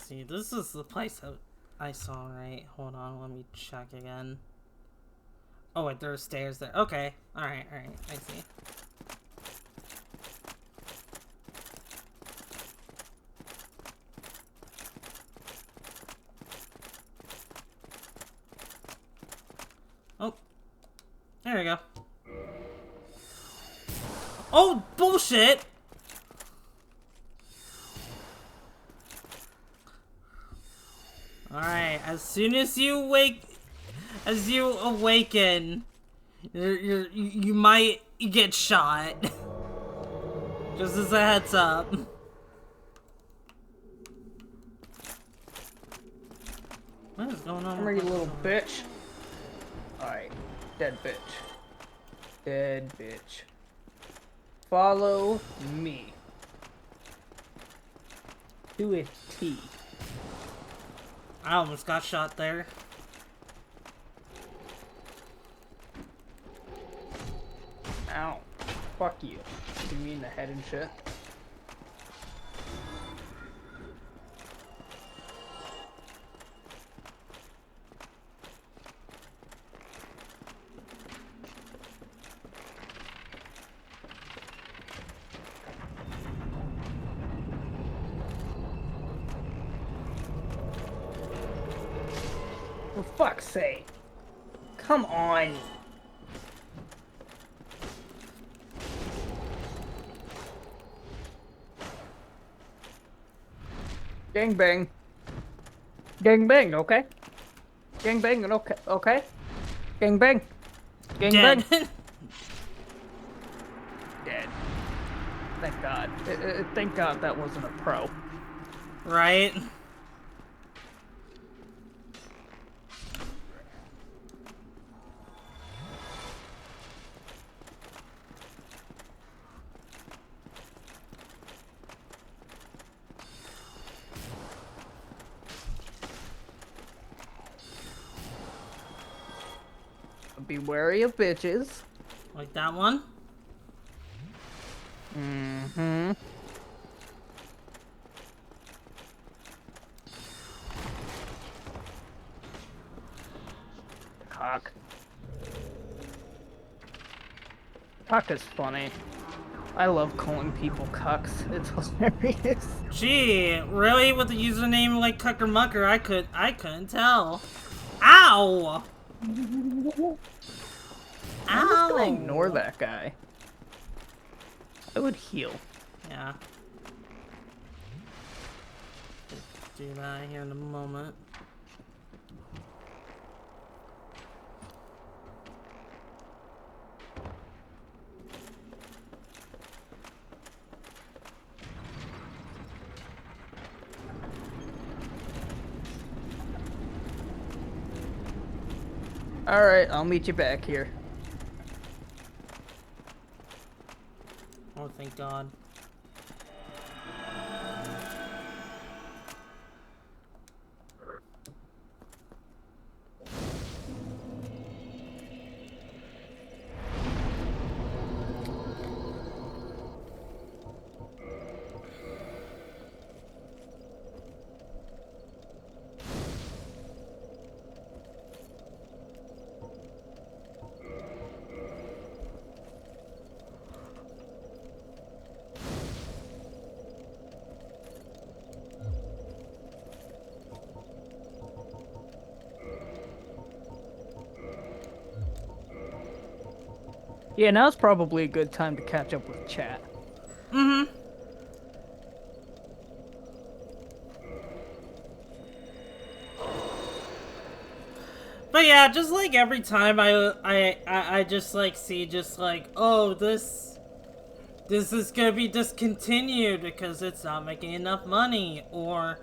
See, this is the place that I saw, right? Hold on, let me check again. Oh, wait, there are stairs there. Okay, alright, I see. Oh, there we go. Oh, bullshit! Alright, as soon as you awaken, you might get shot. Just as a heads up. What is going on? Come here, you little bitch. Alright, dead bitch. Dead bitch. Follow me. To a T. I almost got shot there. Ow. Fuck you. You mean the head and shit? For fuck's sake. Come on. Gang bang. Gang bang, okay? Gang bang, okay? Okay? Gang bang. Gang Dead. bang. Dead. Thank God. Thank God that wasn't a pro. Right? Be wary of bitches. Like that one? Mm-hmm. Cock. Cock is funny. I love calling people cucks. It's hilarious. Gee, really? With a username like Cucker Mucker, I couldn't tell. Ow! I'm just gonna Ow! ignore that guy. I would heal. Yeah. Do that here in a moment. Alright, I'll meet you back here. Oh, thank God. Yeah, now's probably a good time to catch up with chat. Mm-hmm. But yeah, just like every time I just like see just like, oh, this is gonna be discontinued because it's not making enough money, or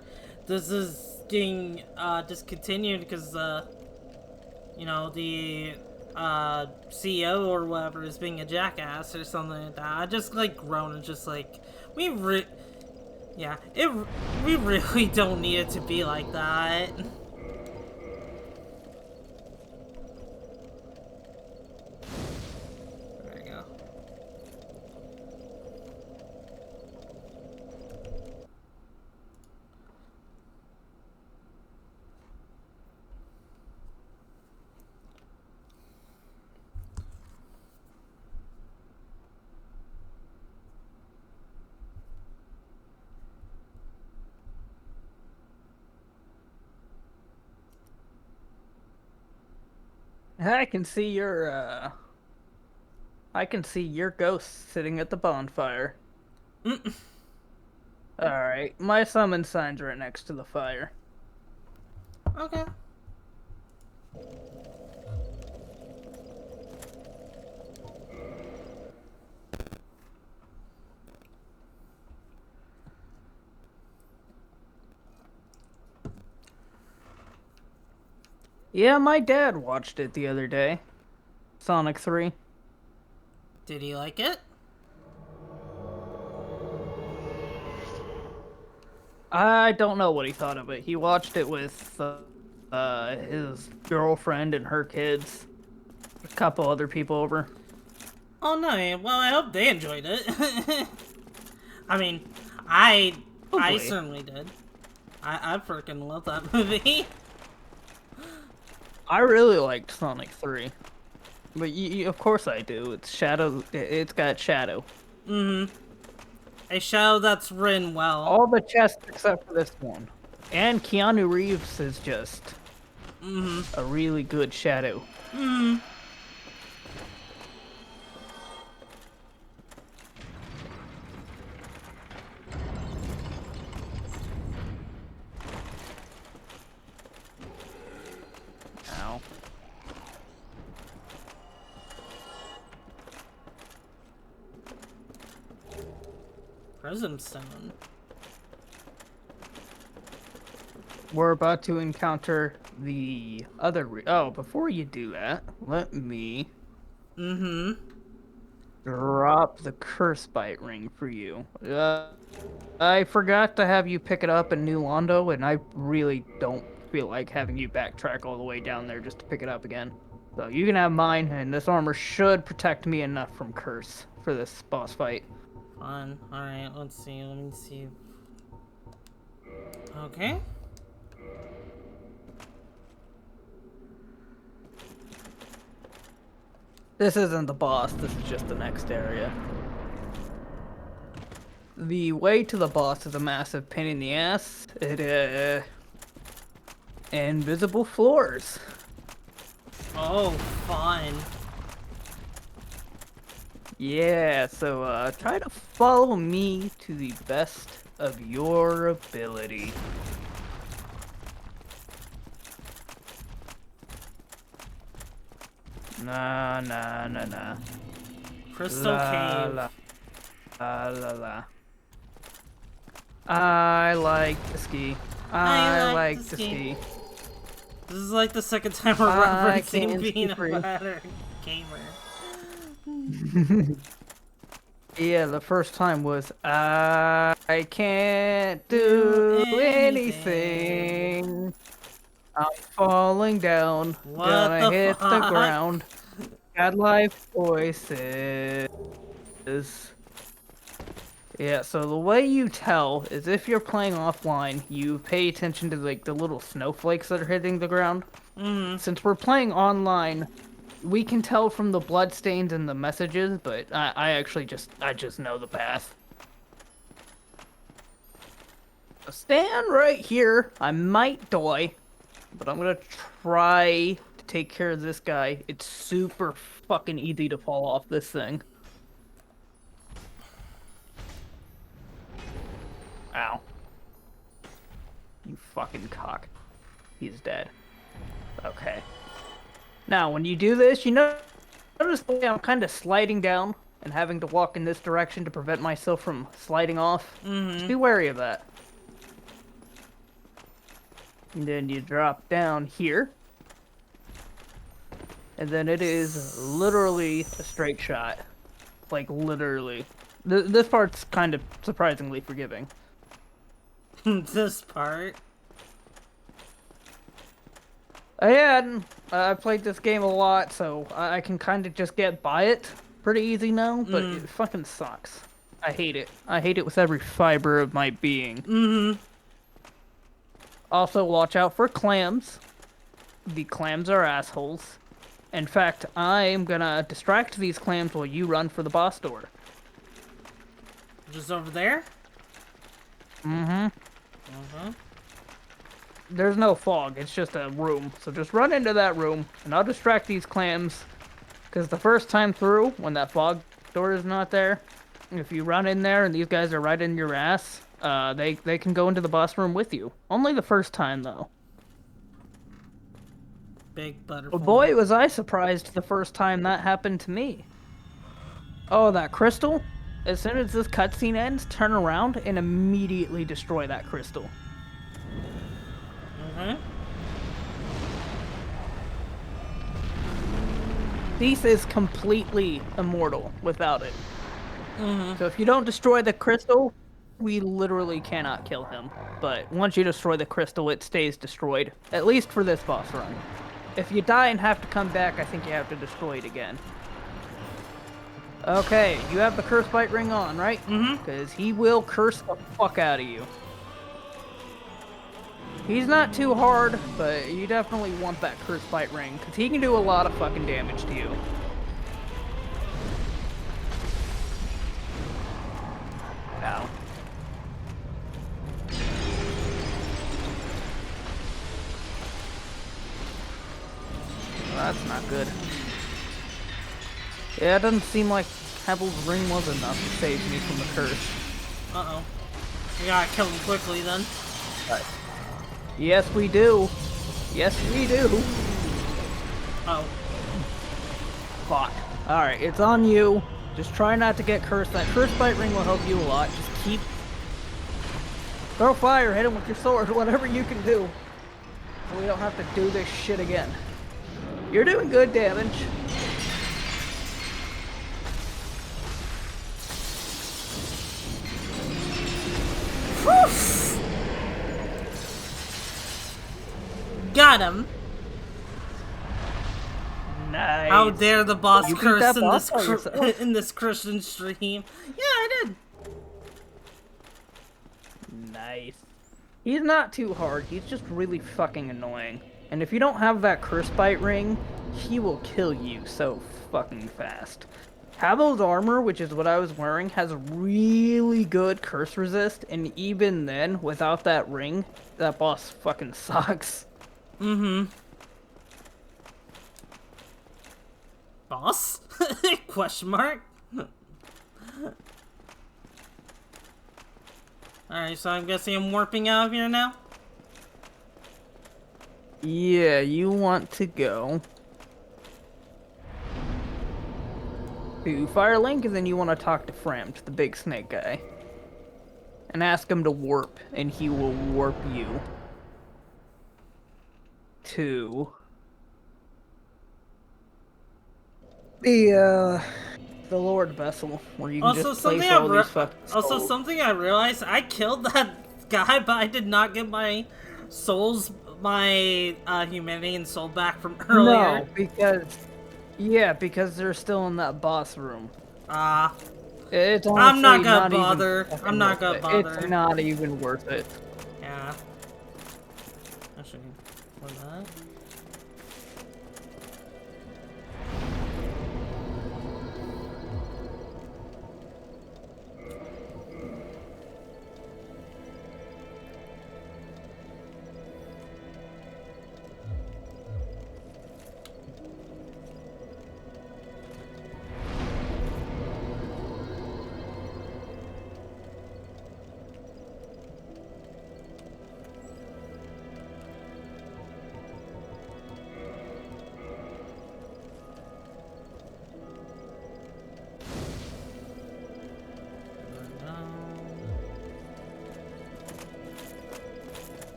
this is getting discontinued because you know, the CEO or whatever is being a jackass or something like that. I just like groan and just like yeah, we really don't need it to be like that. There you go. I can see your I can see your ghost sitting at the bonfire. Alright, my summon sign's right next to the fire. Okay. Yeah, my dad watched it the other day. Sonic 3. Did he like it? I don't know what he thought of it. He watched it with his girlfriend and her kids. A couple other people over. Oh no, well I hope they enjoyed it. I mean, I Hopefully. certainly did. I freaking love that movie. I really liked Sonic 3. But of course I do. It's Shadow. It's got Shadow. Mm-hmm. A shadow that's written well. All the chests except for this one. And Keanu Reeves is just a really good Shadow. Mm-hmm. Ow. Prism Stone. We're about to encounter the other. Oh, before you do that, let me Mm-hmm. drop the curse bite ring for you. I forgot to have you pick it up in New Londo, and I really don't feel like having you backtrack all the way down there just to pick it up again. So you can have mine, and this armor should protect me enough from curse for this boss fight. Fun. Alright, let's see. Let me see. Okay. This isn't the boss, this is just the next area. The way to the boss is a massive pain in the ass. Invisible floors. Oh, fun. Yeah, so try to follow me to the best of your ability. Nah. Crystal Cave. La. I like to ski. I like to ski. This is like the second time we're I referencing can't being see a free. better gamer. Yeah, the first time was I can't do anything. I'm falling down, What gonna the hit the fuck? ground. God life voices. Yeah, so the way you tell is if you're playing offline, you pay attention to like the little snowflakes that are hitting the ground. Since we're playing online, we can tell from the bloodstains and the messages, but I actually just know the path. So stand right here. I might die, but I'm gonna try to take care of this guy. It's super fucking easy to fall off this thing. Ow. You fucking cock. He's dead. Okay. Now, when you do this, you notice the way I'm kind of sliding down and having to walk in this direction to prevent myself from sliding off? Just be wary of that. And then you drop down here. And then it is literally a straight shot. Like, literally. This part's kind of surprisingly forgiving. This part. I played this game a lot, so I can kind of just get by it pretty easy now, but it fucking sucks. I hate it. I hate it with every fiber of my being. Also, watch out for clams. The clams are assholes. In fact, I'm gonna distract these clams while you run for the boss door. Just over there? There's no fog, it's just a room. So just run into that room, and I'll distract these clams. Because the first time through, when that fog door is not there, if you run in there and these guys are right in your ass, they can go into the boss room with you. Only the first time, though. Big butterfly. But boy, was I surprised the first time that happened to me. Oh, that crystal? As soon as this cutscene ends, turn around and immediately destroy that crystal. Thief is completely immortal without it. So if you don't destroy the crystal, we literally cannot kill him. But once you destroy the crystal, it stays destroyed. At least for this boss run. If you die and have to come back, I think you have to destroy it again. Okay, you have the curse bite ring on, right? Because he will curse the fuck out of you. He's not too hard, but you definitely want that curse bite ring, because he can do a lot of fucking damage to you. Ow. Well, that's not good. Yeah, it doesn't seem like Havel's ring was enough to save me from the curse. Uh-oh. We gotta kill him quickly, then. Right. Yes, we do. Yes, we do. Oh. Fuck. Alright, it's on you. Just try not to get cursed. That curse bite ring will help you a lot. Just keep... Throw fire, hit him with your sword, whatever you can do. So we don't have to do this shit again. You're doing good damage. Got him. Nice. How dare the boss You beat curse that in boss this by yourself. in this Christian stream? Yeah, I did. Nice. He's not too hard, he's just really fucking annoying. And if you don't have that curse bite ring, he will kill you so fucking fast. Havel's armor, which is what I was wearing, has really good curse resist, and even then, without that ring, that boss fucking sucks. Boss? Question mark? Alright, so I'm guessing I'm warping out of here now? Yeah, you want to go to Firelink, and then you want to talk to Framt, the big snake guy. And ask him to warp, and he will warp you to the Lord Vessel, where you can Also, just place all these fucking also souls. something I realized, I killed that guy, but I did not get my souls, my humanity and soul back from earlier. No, because they're still in that boss room. Ah, It's I'm not honestly gonna not even bother. fucking I'm not worth gonna it. bother. It's not even worth it. Yeah. Actually, for that.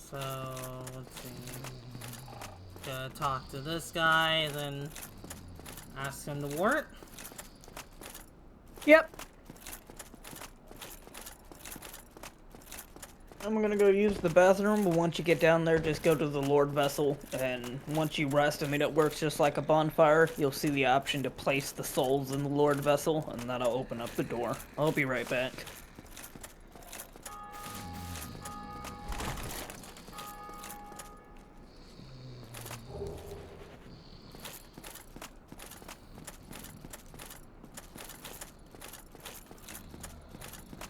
So, let's see. Gotta talk to this guy, then ask him to warp. Yep. I'm gonna go use the bathroom, but once you get down there, just go to the Lord Vessel, and once you rest, I mean, it works just like a bonfire. You'll see the option to place the souls in the Lord Vessel, and that'll open up the door. I'll be right back.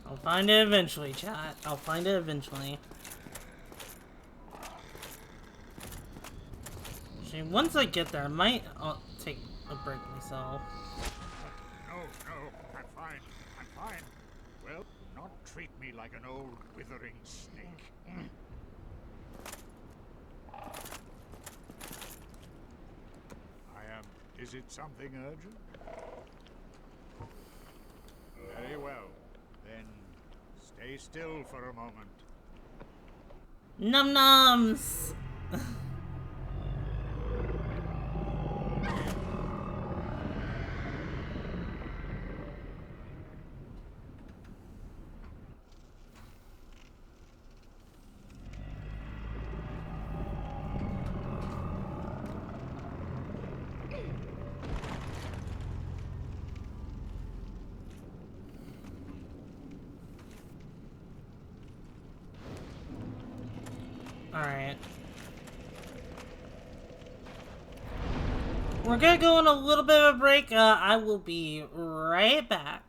I'll find it eventually, chat. I'll find it eventually. Actually, once I get there, I might take a break myself. No, I'm fine. I'm fine. Well, not treat me like an old withering snake. Is it something urgent? Very well. Then stay still for a moment. Num nums! Alright. We're gonna go on a little bit of a break. I will be right back.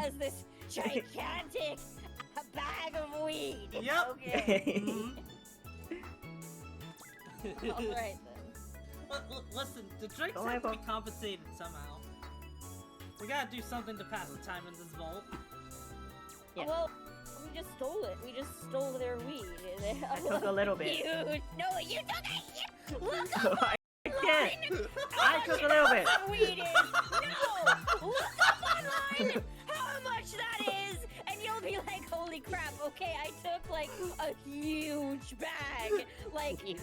has this gigantic bag of weed. Yep. Okay. Mhm. Alright then. Listen, the drinks Don't have to worry be compensated somehow. We gotta do something to pass the time in this vault. Yeah. Well, we just stole it. We just stole their weed. I took a little bit. No, you took it! Look up I can't. how I much took a an little ounce bit. of weed is! No! Look up online how much that is! And you'll be like, holy crap, okay, I took like a huge bag. Like a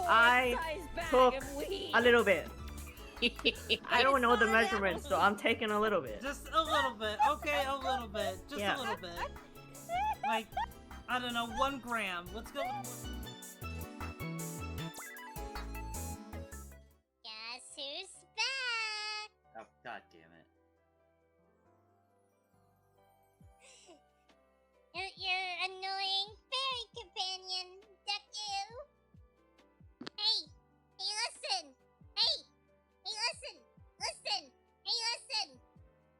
I porn-sized bag took of weed. A little bit. I don't know the It's not measurements, so I'm taking a little bit. Just a little bit. Okay, a little bit. Just Yeah. a little bit. Like, I don't know, 1 gram. Let's go with Guess who's back? Oh, god damn it. Your annoying fairy companion, Deku. Hey, listen. Hey, listen. Listen. Hey, listen.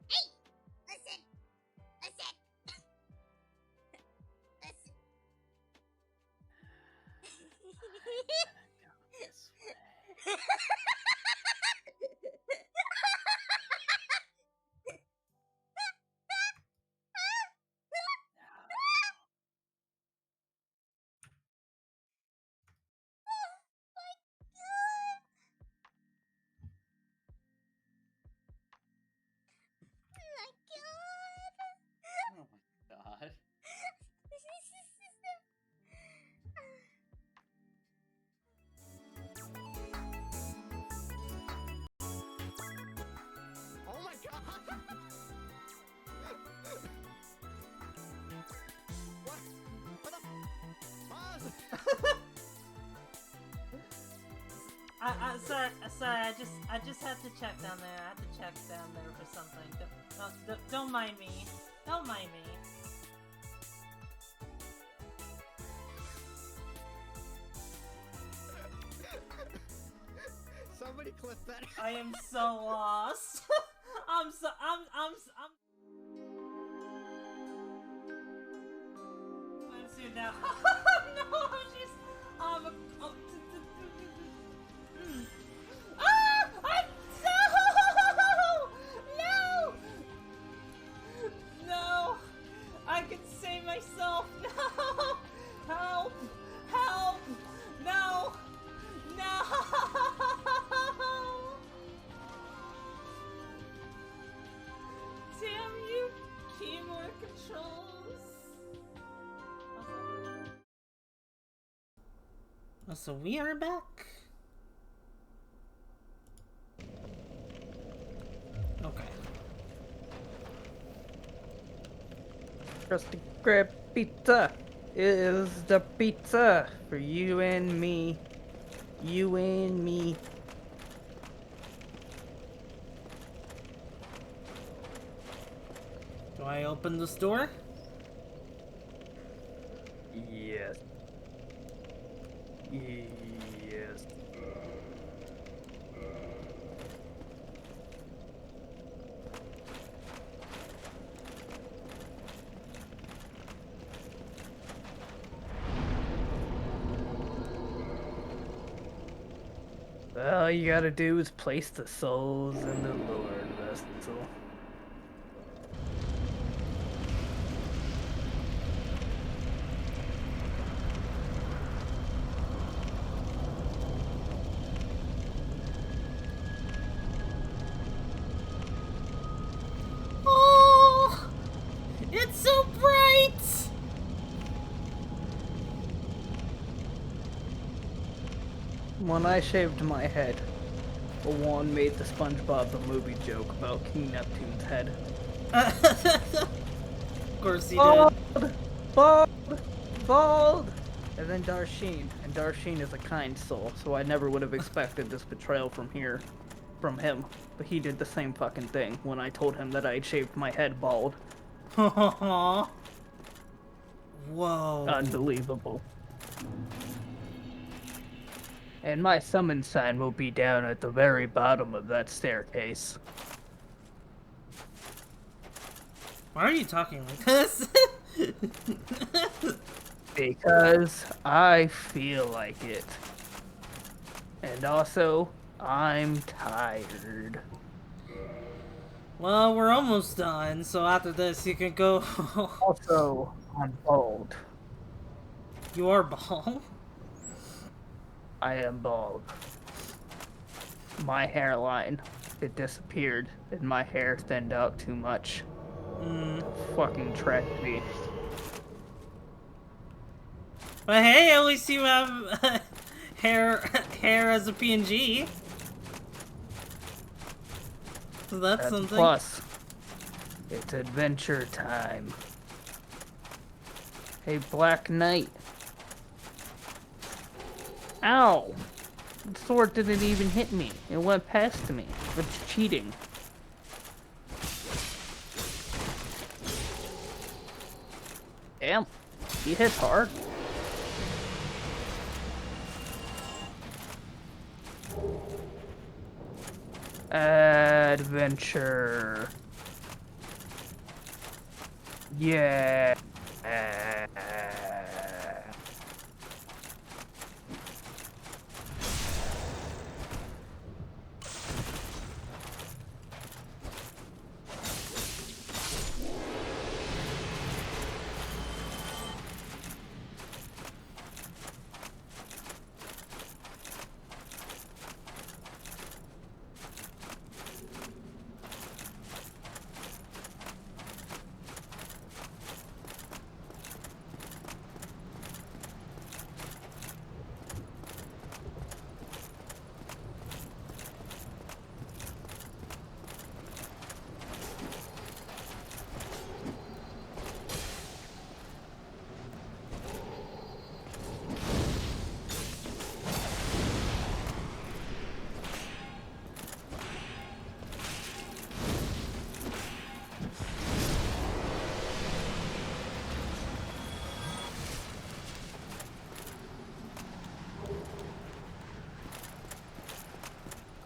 Hey, listen. Listen. Listen. This way. Oh my god. Oh my god! What? What the? sorry, I just had to check down there. I had to check down there for something. Don't mind me. Don't mind me. Somebody clip that. I am so lost. I'm soon now. No, she's no! No! I can save myself. No! Help! Help! No! No! Damn you, keyboard controls. Oh, so we are back. Okay. Krusty Krab pizza is the pizza for you and me. You and me. Do I open this door? Yes. Yes. All you gotta do is place the souls in the Lord vessel. Oh! It's so bright! When I shaved my head, Juan made the SpongeBob the movie joke about King Neptune's head. Of course he did. Bald! Bald! Bald! And then Darsheen. And Darsheen is a kind soul, so I never would have expected this betrayal from him. But he did the same fucking thing when I told him that I had shaved my head bald. Whoa. Unbelievable. And my summon sign will be down at the very bottom of that staircase. Why are you talking like this? Because I feel like it. And also, I'm tired. Well, we're almost done, so after this you can go. Also, I'm bald. You are bald? I am bald. My hairline, it disappeared, and my hair thinned out too much. Fucking tragedy. But hey, at least you have hair as a PNG. So that's That's something. plus. It's adventure time. Hey, Black Knight. Ow! The sword didn't even hit me. It went past me. It's cheating. Damn. He hits hard. Adventure. Yeah.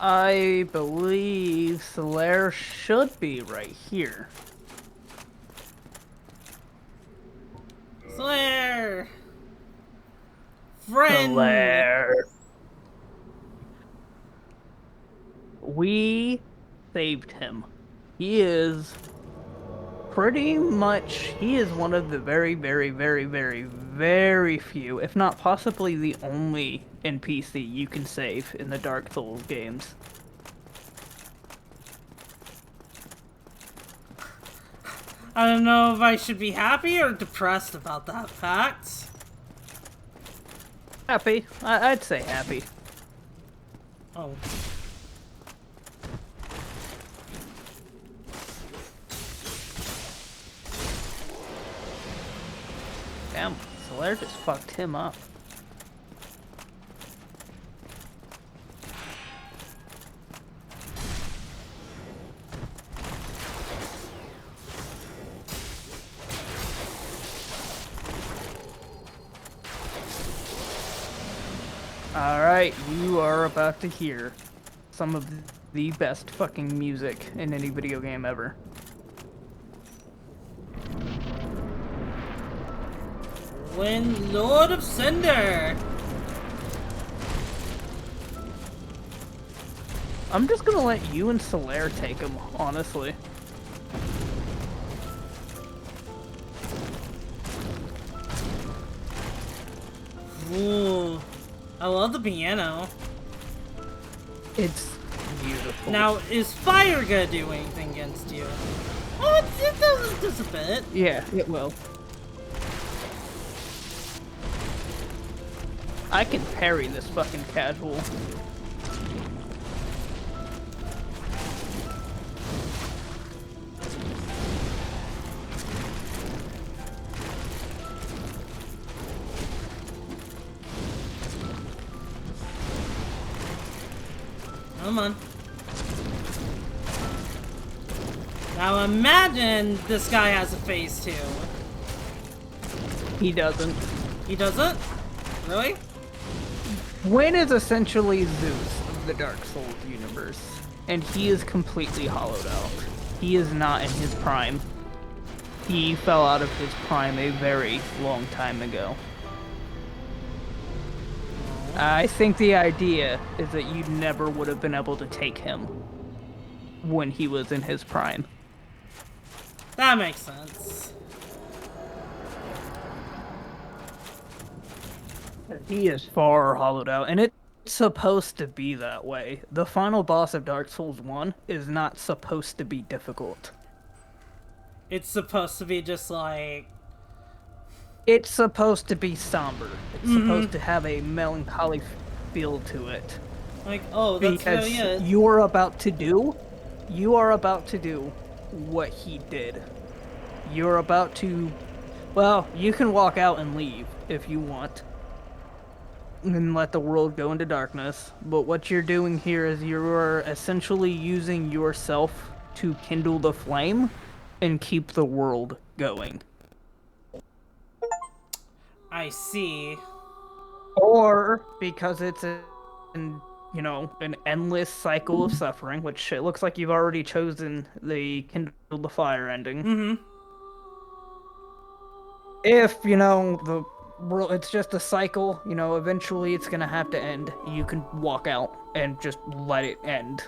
I believe Solaire should be right here. Slayer! Friend! Solaire. We saved him. He is pretty much, he is one of the very, very, very, very, very few, if not possibly the only NPC you can save in the Dark Souls games. I don't know if I should be happy or depressed about that fact. Happy. I'd say happy. Oh. Damn, Solaire just fucked him up. Alright, you are about to hear some of the best fucking music in any video game ever. When Lord of Cinder! I'm just gonna let you and Solaire take him, honestly. Ooh. I love the piano. It's beautiful. Now, is fire gonna do anything against you? Oh, it does just a bit. Yeah, it will. I can parry this fucking casual. Come on. Now imagine this guy has a face too. He doesn't. He doesn't? Really? Gwyn is essentially Zeus of the Dark Souls universe, and he is completely hollowed out. He is not in his prime. He fell out of his prime a very long time ago. I think the idea is that you never would have been able to take him when he was in his prime. That makes sense. He is far hollowed out, and it's supposed to be that way. The final boss of Dark Souls 1 is not supposed to be difficult. It's supposed to be just like... It's supposed to be somber. It's supposed to have a melancholy feel to it. Like, oh, that's Because really it. you are about to do what he did. You're about to, well, you can walk out and leave if you want. And let the world go into darkness. But what you're doing here is you're essentially using yourself to kindle the flame and keep the world going. I see. Or because it's an endless cycle of suffering, which it looks like you've already chosen the kindle the fire ending. Mm-hmm. If, the world, it's just a cycle, eventually it's gonna have to end. You can walk out and just let it end.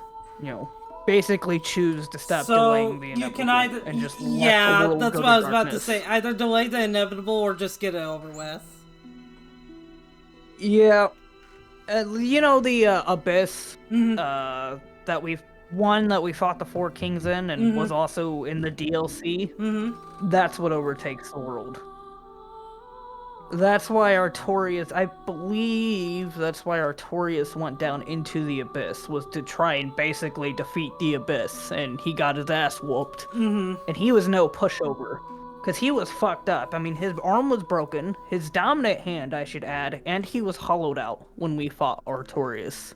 Basically choose to stop delaying the inevitable you can either... and just let yeah, the world that's go what to I was about to darkness. say. Either delay the inevitable or just get it over with. Yeah. The Abyss, that we fought the Four Kings in and was also in the DLC, that's what overtakes the world. That's why Artorias, I believe that's why Artorias went down into the Abyss, was to try and basically defeat the Abyss, and he got his ass whooped. And he was no pushover, because he was fucked up. I mean, his arm was broken, his dominant hand, I should add, and he was hollowed out when we fought Artorias.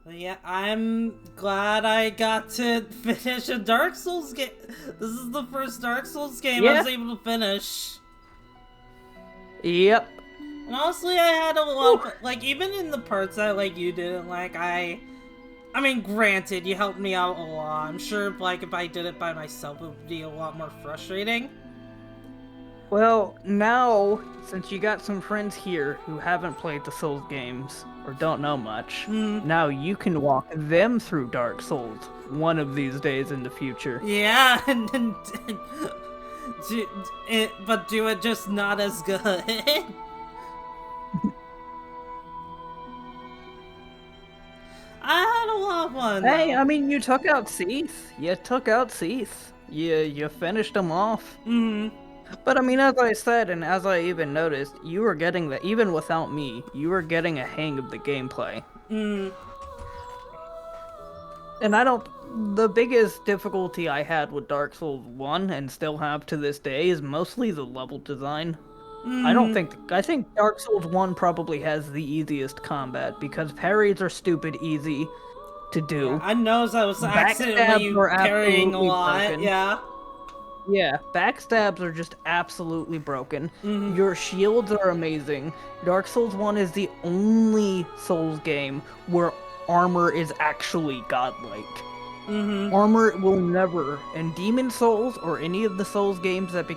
Yeah, I'm glad I got to finish a Dark Souls game. This is the first Dark Souls game I was able to finish. Yep. And honestly, I had a lot of, like, even in the parts that, like, you didn't like, I mean, granted, you helped me out a lot. I'm sure, like, if I did it by myself, it would be a lot more frustrating. Well, now, since you got some friends here who haven't played the Souls games, or don't know much, now you can walk them through Dark Souls one of these days in the future. Yeah, but do it just not as good. I had a lot of fun. Hey, I mean, you took out Cease. You finished them off. But I mean, as I said, and as I even noticed, you were getting even without me, you were getting a hang of the gameplay. And the biggest difficulty I had with Dark Souls 1, and still have to this day, is mostly the level design. I think Dark Souls 1 probably has the easiest combat, because parries are stupid easy to do. Yeah, I know I was accidentally parrying a lot, broken. Yeah, backstabs are just absolutely broken. Your shields are amazing. Dark Souls 1 is the only Souls game where armor is actually godlike. Armor will never, in Demon Souls or any of the Souls games that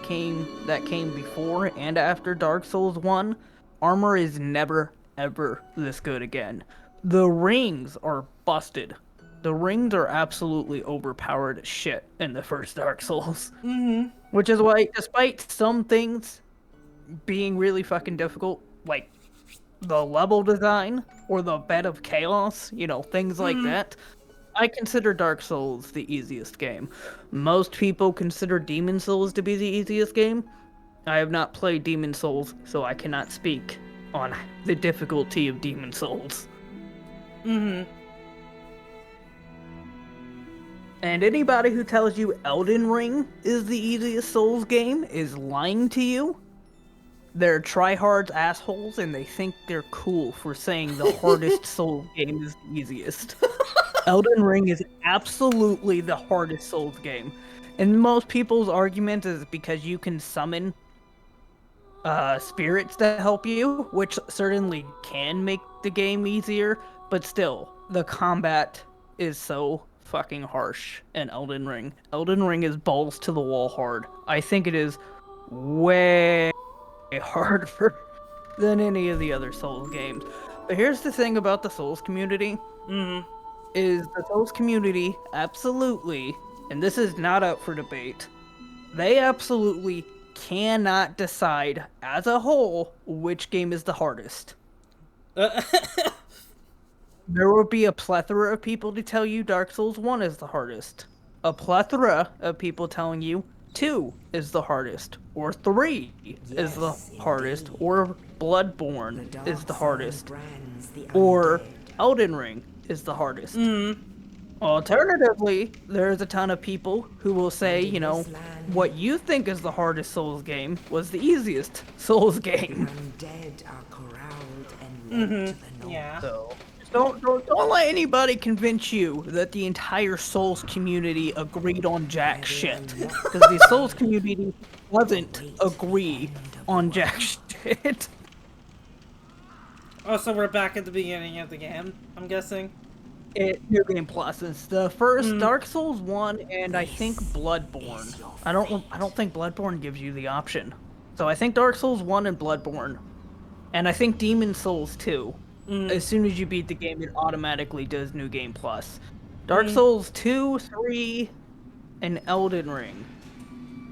came before and after Dark Souls 1, armor is never ever this good again. The rings are busted. The rings are absolutely overpowered as shit in the first Dark Souls. Which is why, despite some things being really fucking difficult, like the level design or the bed of chaos, things like that, I consider Dark Souls the easiest game. Most people consider Demon Souls to be the easiest game. I have not played Demon Souls, so I cannot speak on the difficulty of Demon Souls. And anybody who tells you Elden Ring is the easiest Souls game is lying to you. They're tryhards assholes, and they think they're cool for saying the hardest Souls game is the easiest. Elden Ring is absolutely the hardest Souls game. And most people's argument is because you can summon spirits to help you, which certainly can make the game easier, but still, the combat is so fucking harsh in Elden Ring. Elden Ring is balls to the wall hard. I think it is way harder than any of the other Souls games. But here's the thing about the Souls community. Is the Souls community absolutely, and this is not up for debate, they absolutely cannot decide as a whole which game is the hardest. There will be a plethora of people to tell you Dark Souls 1 is the hardest. A plethora of people telling you 2 is the hardest, or 3 is the hardest, or Bloodborne is the hardest, or Elden Ring is the hardest. Alternatively, there's a ton of people who will say, you know, what you think is the hardest Souls game was the easiest Souls game. Undead are corralled and led to the north. Yeah. So don't let anybody convince you that the entire Souls community agreed on jack shit. Because the Souls community doesn't agree on jack shit. Oh, so we're back at the beginning of the game, I'm guessing? New Game Plus. It's the first Dark Souls 1 and I think Bloodborne. I don't think Bloodborne gives you the option. So I think Dark Souls 1 and Bloodborne. And I think Demon Souls 2. As soon as you beat the game, it automatically does New Game Plus. Dark Souls 2, 3, and Elden Ring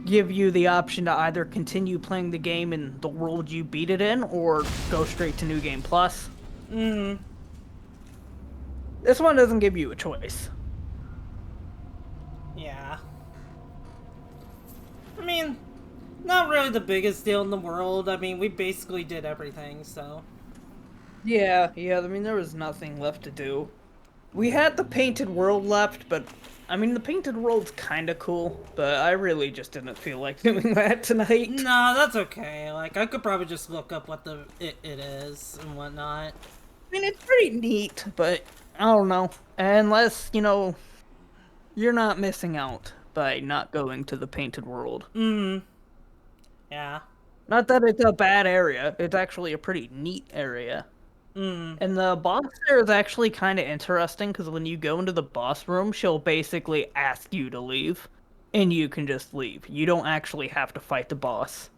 give you the option to either continue playing the game in the world you beat it in, or go straight to New Game Plus. This one doesn't give you a choice. Yeah. I mean, not really the biggest deal in the world. I mean, we basically did everything, so... Yeah, I mean, there was nothing left to do. We had the painted world left, but, I mean, the painted world's kinda cool, but I really just didn't feel like doing that tonight. No, that's okay. Like, I could probably just look up what it is and whatnot. I mean, it's pretty neat, but I don't know. Unless, you know, you're not missing out by not going to the painted world. Yeah. Not that it's a bad area, it's actually a pretty neat area. And the boss there is actually kind of interesting, because when you go into the boss room, she'll basically ask you to leave, and you can just leave. You don't actually have to fight the boss.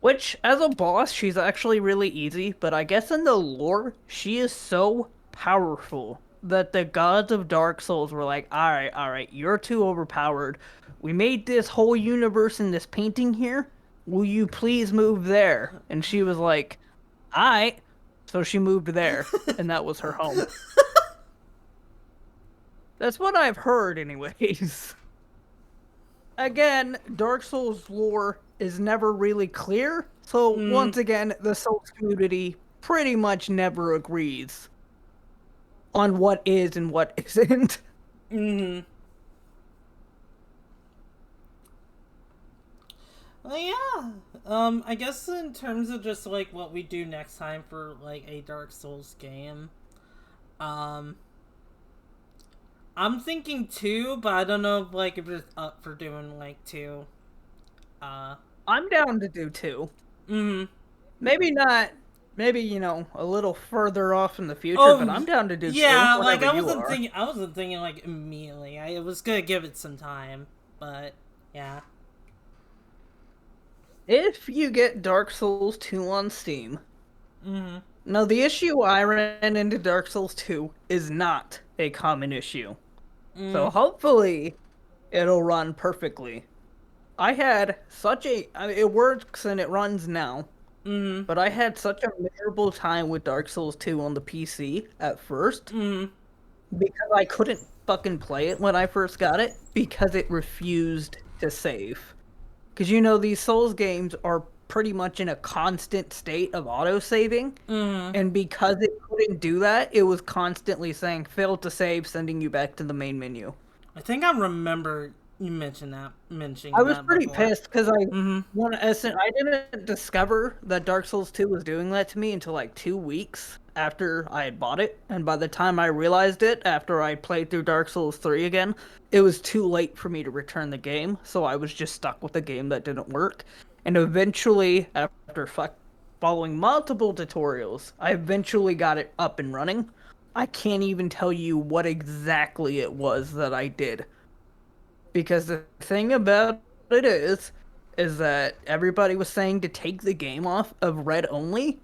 Which, as a boss, she's actually really easy, but I guess in the lore, she is so powerful that the gods of Dark Souls were like, alright, you're too overpowered. We made this whole universe in this painting here. Will you please move there? And she was like, alright. So she moved there, and that was her home. That's what I've heard, anyways. Again, Dark Souls lore is never really clear, so once again, the Souls community pretty much never agrees on what is and what isn't. Well, yeah. I guess in terms of just, like, what we do next time for, like, a Dark Souls game, I'm thinking 2, but I don't know, like, if it's up for doing, like, 2. I'm down to do 2. Maybe not, maybe, you know, a little further off in the future, but I'm down to do 2. Yeah, like, I wasn't wasn't thinking, like, immediately. I was gonna give it some time, but, yeah. If you get Dark Souls 2 on Steam, now the issue I ran into Dark Souls 2 is not a common issue. So hopefully it'll run perfectly. I had such a... I mean, it works and it runs now, but I had such a miserable time with Dark Souls 2 on the PC at first, because I couldn't fucking play it when I first got it, because it refused to save. Because, you know, these Souls games are pretty much in a constant state of auto-saving. And because it couldn't do that, it was constantly saying, failed to save, sending you back to the main menu. I think I remember you mentioning that I was pretty before. pissed, because I didn't discover that Dark Souls 2 was doing that to me until, like, 2 weeks after I had bought it. And by the time I realized it, after I played through Dark Souls 3 again, it was too late for me to return the game, so I was just stuck with a game that didn't work. And eventually, after following multiple tutorials, I eventually got it up and running. I can't even tell you what exactly it was that I did. Because the thing about it is that everybody was saying to take the game off of red only,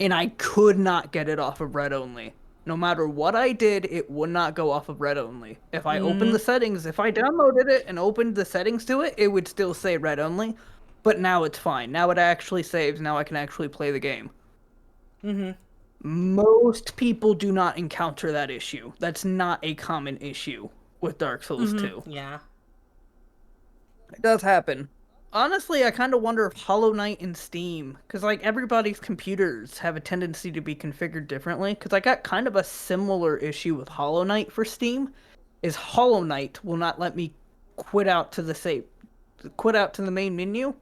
and I could not get it off of red only. No matter what I did, it would not go off of red only. If I opened the settings, if I downloaded it and opened the settings to it, it would still say red only. But now it's fine. Now it actually saves. Now I can actually play the game. Most people do not encounter that issue. That's not a common issue with Dark Souls 2. Yeah. It does happen. Honestly, I kind of wonder if Hollow Knight and Steam, because like everybody's computers have a tendency to be configured differently. Because I got kind of a similar issue with Hollow Knight for Steam, is Hollow Knight will not let me quit out to the main menu,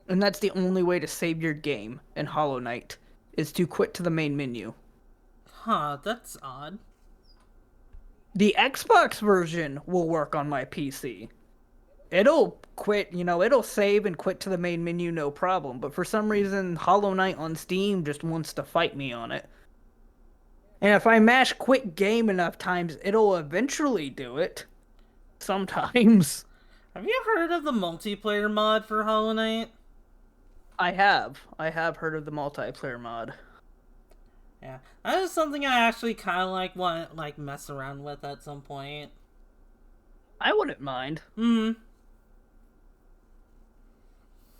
and that's the only way to save your game in Hollow Knight is to quit to the main menu. Huh, that's odd. The Xbox version will work on my PC. It'll quit, it'll save and quit to the main menu, no problem. But for some reason, Hollow Knight on Steam just wants to fight me on it. And if I mash quit game enough times, it'll eventually do it. Sometimes. Have you heard of the multiplayer mod for Hollow Knight? I have. I have heard of the multiplayer mod. Yeah, that is something I actually kind of want mess around with at some point. I wouldn't mind. Hmm.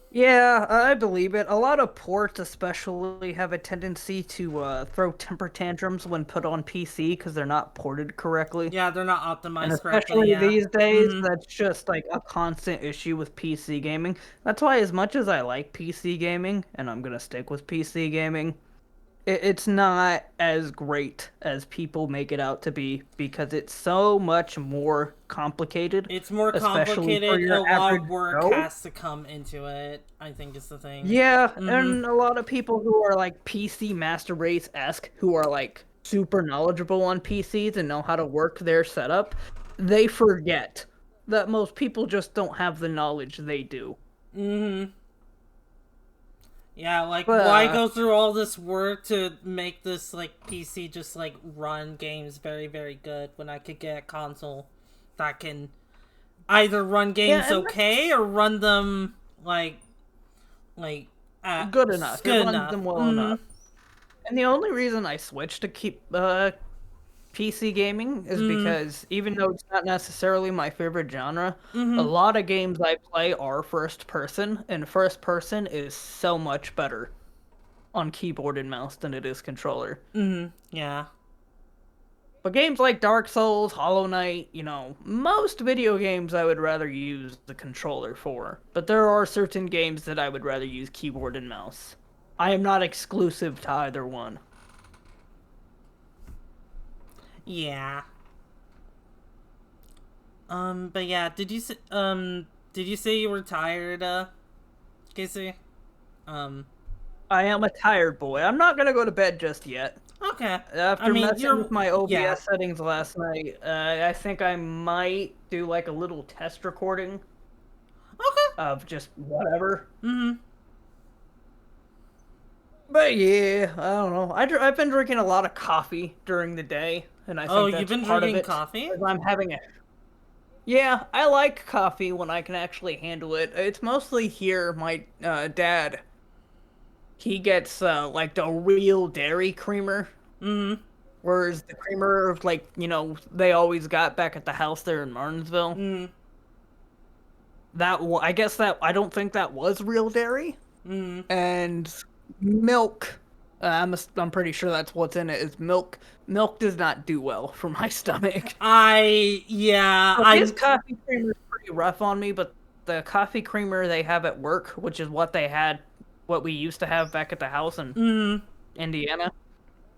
Yeah, I believe it. A lot of ports especially have a tendency to throw temper tantrums when put on PC because they're not ported correctly. Yeah, they're not optimized And correctly. especially Yeah. these days, that's just like a constant issue with PC gaming. That's why as much as I like PC gaming, and I'm gonna stick with PC gaming, it's not as great as people make it out to be because it's so much more complicated. It's more especially complicated. for A your lot of average work Joe. has to come into it, I think is the thing. Yeah, and a lot of people who are like PC Master Race-esque, who are like super knowledgeable on PCs and know how to work their setup, they forget that most people just don't have the knowledge they do. Yeah, like, But, why go through all this work to make this, PC just, run games very, very good when I could get a console that can either run games okay or run them, good enough. Good It runs enough. them well enough. And the only reason I switched to keep PC gaming is because even though it's not necessarily my favorite genre, a lot of games I play are first person, and first person is so much better on keyboard and mouse than it is controller. Yeah. But games like Dark Souls, Hollow Knight, most video games I would rather use the controller for. But there are certain games that I would rather use keyboard and mouse. I am not exclusive to either one. Yeah. But yeah, did you say you were tired, Casey? I am a tired boy. I'm not gonna go to bed just yet. Okay. After messing with my OBS yeah. settings last night, I think I might do a little test recording. Okay. Of just whatever. But yeah, I don't know. I've been drinking a lot of coffee during the day, and I think that's you've been part drinking of it. coffee? 'Cause I'm having a... Yeah, I like coffee when I can actually handle it. It's mostly here, my dad. He gets the real dairy creamer. Whereas the creamer, they always got back at the house there in Martinsville. I guess that I don't think that was real dairy. And milk. I'm pretty sure that's what's in it. Is milk. Milk does not do well for my stomach. His coffee creamer is pretty rough on me, but the coffee creamer they have at work, which is what we used to have back at the house in Indiana,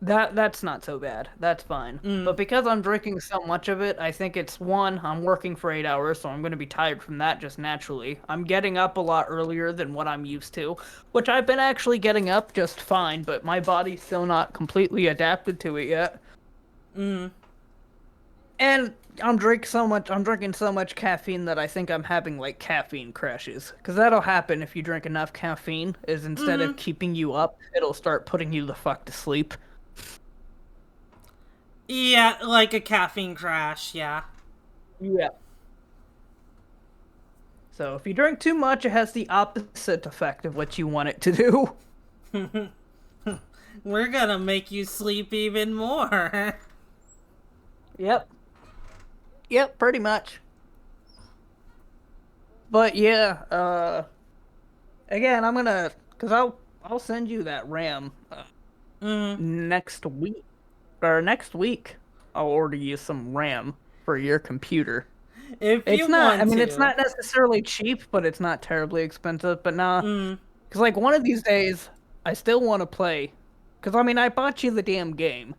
that's not so bad. That's fine. But because I'm drinking so much of it, I think it's one, I'm working for 8 hours, so I'm going to be tired from that just naturally. I'm getting up a lot earlier than what I'm used to, which I've been actually getting up just fine, but my body's still not completely adapted to it yet. And I'm drinking so much caffeine that I think I'm having caffeine crashes. Because that'll happen if you drink enough caffeine, is instead of keeping you up, it'll start putting you the fuck to sleep. Yeah, like a caffeine crash, yeah. Yeah. So if you drink too much, it has the opposite effect of what you want it to do. We're gonna make you sleep even more. Yep. Yep, pretty much. But yeah, again, I'm gonna, cause I'll send you that RAM Mm. next week, or next week. I'll order you some RAM for your computer. If It's you not, I want mean, it's to. not necessarily cheap, but it's not terribly expensive. But nah, Mm. cause like one of these days, I still want to play. Cause I mean, I bought you the damn game.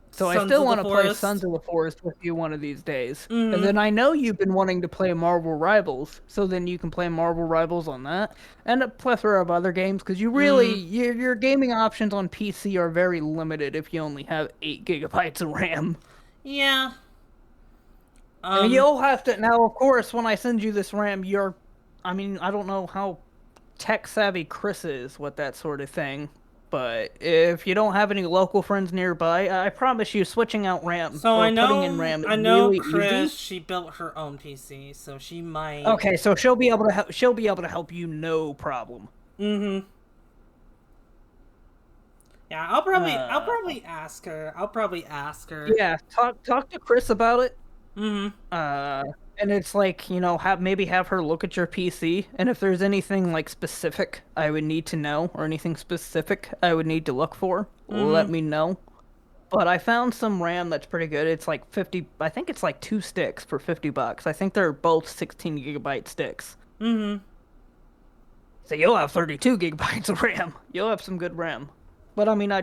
So I Sons still of the want to play Forest. Sons of the Forest with you one of these days. And Mm. then I know you've been wanting to play Marvel Rivals, so then you can play Marvel Rivals on that, and a plethora of other games, because you really Mm. your gaming options on PC are very limited if you only have 8 GB of RAM. Yeah. And you'll have to now, of course, when I send you this RAM, I mean, I don't know how tech savvy Chris is with that sort of thing. But if you don't have any local friends nearby, I promise you, switching out RAM So or putting in RAM is I know really Chris, easy. she built her own PC, so she might. Okay, so she'll be able to help you, no problem. Mm-hmm. Yeah, I'll Uh, probably ask her. I'll probably ask her. yeah, talk to Chris about it. Mm-hmm. Uh, and it's like, have her look at your PC, and if there's anything like specific I would need to know, or anything specific I would need to look for, let Mm-hmm. me know. But I found some RAM that's pretty good. It's like 50, I think it's like 2 sticks for $50. I think they're both 16 GB sticks. Mm-hmm. So you'll have 32 GB of RAM. You'll have some good RAM. But I mean,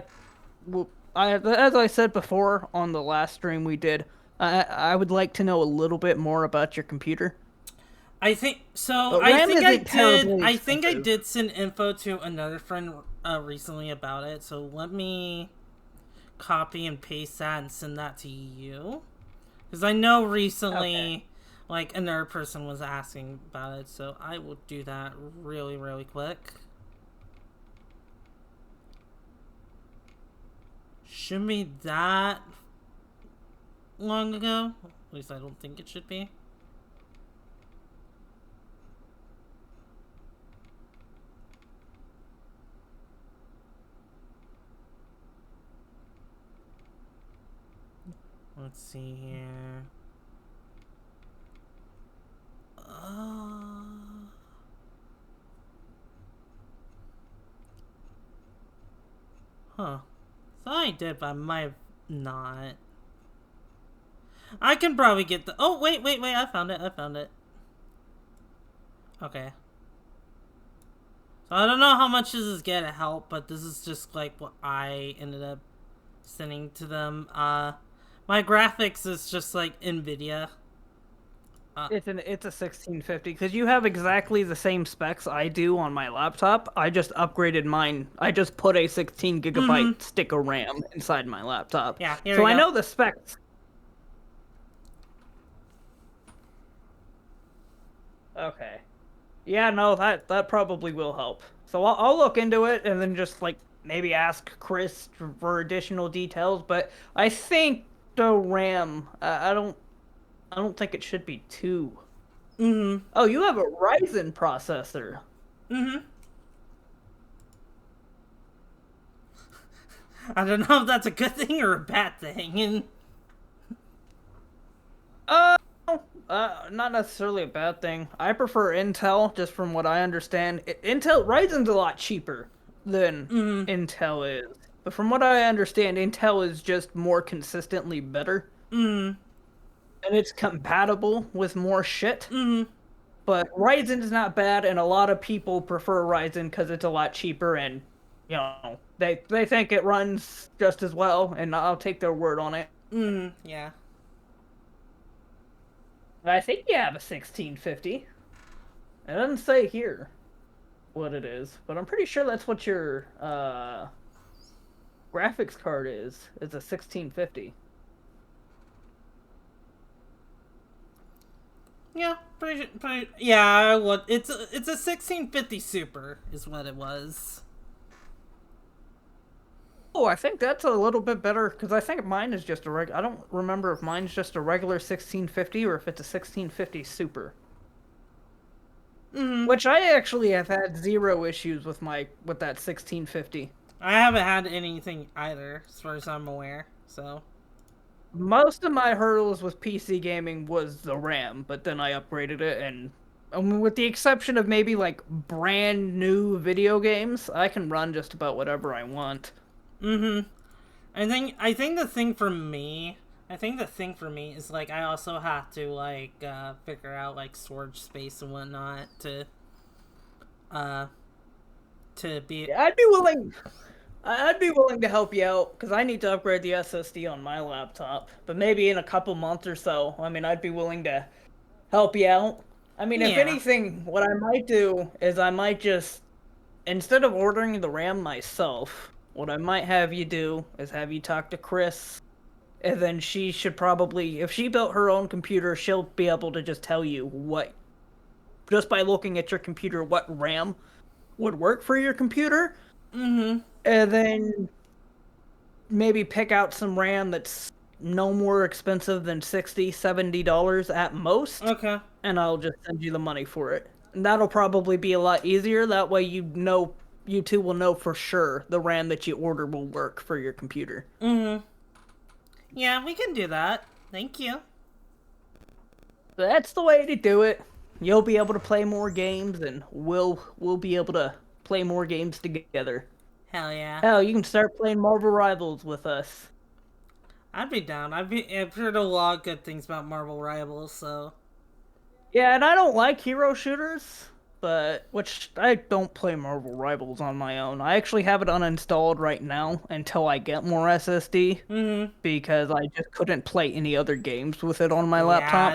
well, as I said before on the last stream we did, I would like to know a little bit more about your computer. I think so. But RAM isn't terribly I think I expensive. did send info to another friend recently about it. So let me copy and paste that and send that to you, because I know recently, like, another person was asking about it. So I will do that really, really quick. Shouldn't be that long ago. At least I don't think it should be. Let's see here. Huh. Thought I did, but I might have not. I can probably get the. Oh, wait. I found it. Okay. So I don't know how much this is gonna help, but this is just like what I ended up sending to them. My graphics is just like NVIDIA. It's a 1650 because you have exactly the same specs I do on my laptop. I just upgraded mine. I just put a 16 GB stick of RAM inside my laptop. Yeah, here so we I go. know the specs. Okay. Yeah, no, that probably will help. So I'll look into it and then just like maybe ask Chris for additional details. But I think the RAM, I don't think it should be too. Mm-hmm. Oh, you have a Ryzen processor. Mm-hmm. I don't know if that's a good thing or a bad thing. Not necessarily a bad thing. I prefer Intel, just from what I understand. Ryzen's a lot cheaper than Intel is. But from what I understand, Intel is just more consistently better. Mm-hmm. And it's compatible with more shit. Mm-hmm. But Ryzen is not bad, and a lot of people prefer Ryzen because it's a lot cheaper, and they think it runs just as well, and I'll take their word on it. Yeah. I think you have a 1650. It doesn't say here what it is, but I'm pretty sure that's what your graphics card is. It's a 1650. Yeah, pretty. Yeah, what? It's a 1650 Super is what it was. Oh, I think that's a little bit better because I think mine is just a I don't remember if mine's just a regular 1650 or if it's a 1650 Super. Mm-hmm. Which I actually have had zero issues with that 1650. I haven't had anything either, as far as I'm aware. So. Most of my hurdles with PC gaming was the RAM, but then I upgraded it, and with the exception of maybe like brand new video games, I can run just about whatever I want. Mm-hmm. I think the thing for me, is like I also have to like figure out like storage space and whatnot uh to be. Yeah, I'd be willing to help you out because I need to upgrade the SSD on my laptop. But maybe in a couple months or so, I mean, I'd be willing to help you out. I mean, if Yeah. anything, what I might do is I might just, instead of ordering the RAM myself, what I might have you do is have you talk to Chris, and then she should probably, if she built her own computer, she'll be able to just tell you just by looking at your computer, what RAM would work for your computer. Mm-hmm. And then maybe pick out some RAM that's no more expensive than $60-$70 at most, Okay. and I'll just send you the money for it. And that'll probably be a lot easier. That way you two will know for sure the RAM that you order will work for your computer. Mm-hmm. Yeah, we can do that. Thank you. That's the way to do it. You'll be able to play more games, and we'll be able to play more games together. Hell yeah. Hell, you can start playing Marvel Rivals with us. I'd be down. I've heard a lot of good things about Marvel Rivals, so. Yeah, and I don't like hero shooters, which I don't play Marvel Rivals on my own. I actually have it uninstalled right now until I get more SSD Mm-hmm. because I just couldn't play any other games with it on my Yeah, laptop.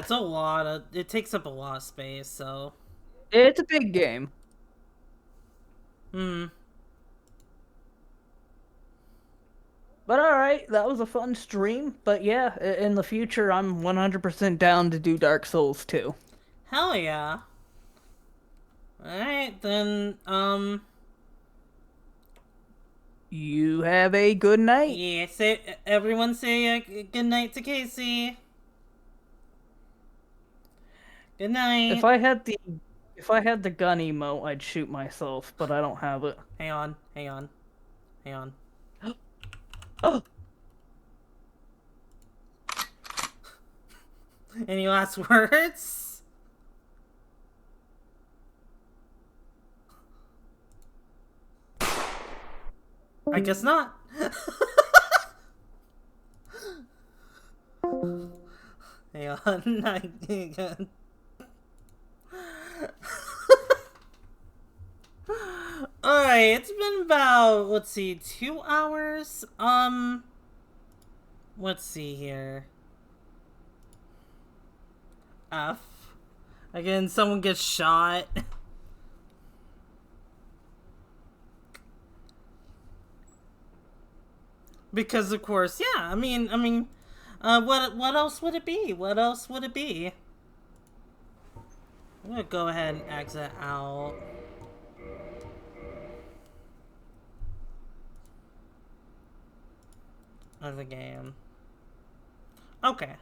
it takes up a lot of space, so. It's a big game. Hmm. But alright, that was a fun stream. But yeah, in the future, I'm 100% down to do Dark Souls 2. Hell yeah. Alright, then, You have a good night. yeah, everyone say good night to Casey. Good night. If I had the gun emote, I'd shoot myself, but I don't have it. Hang on. Oh, Any last words? I guess not. Hang on. Alright, it's been about, let's see, 2 hours? Let's see here. F. Again, someone gets shot. Because of course, yeah, I mean, what else would it be? What else would it be? I'm gonna go ahead and exit out. Of the game. Okay.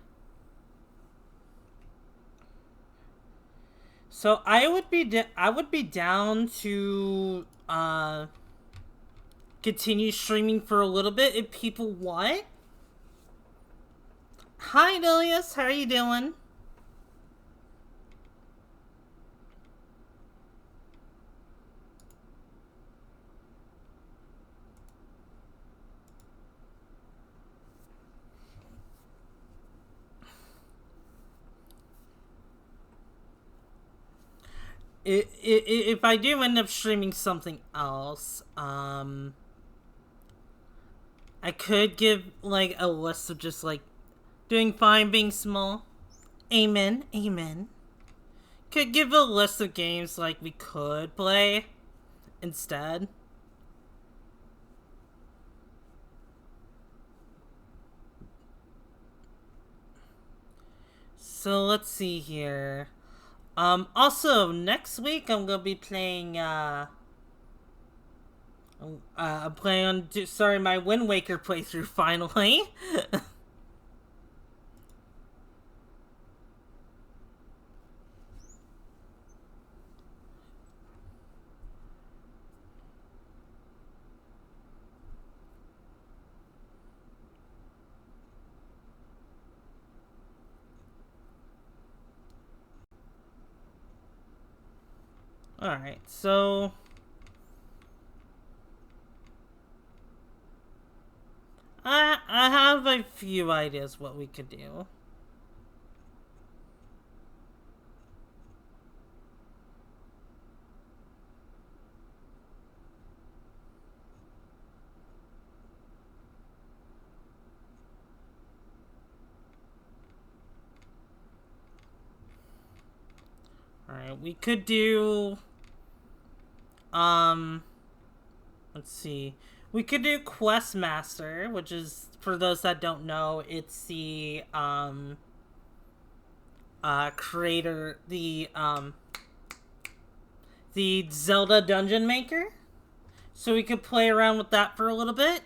So I would be down to continue streaming for a little bit if people want. Hi Delius, how are you doing? If I do end up streaming something else, I could give like a list of just like doing fine being small. Amen. Could give a list of games like we could play instead. So let's see here. Also, next week I'm gonna be playing, I'm planning on starting my Wind Waker playthrough finally. Alright, so I have a few ideas what we could do. Alright, we could do let's see. We could do Questmaster, which is, for those that don't know, it's the creator, the Zelda Dungeon Maker. So we could play around with that for a little bit.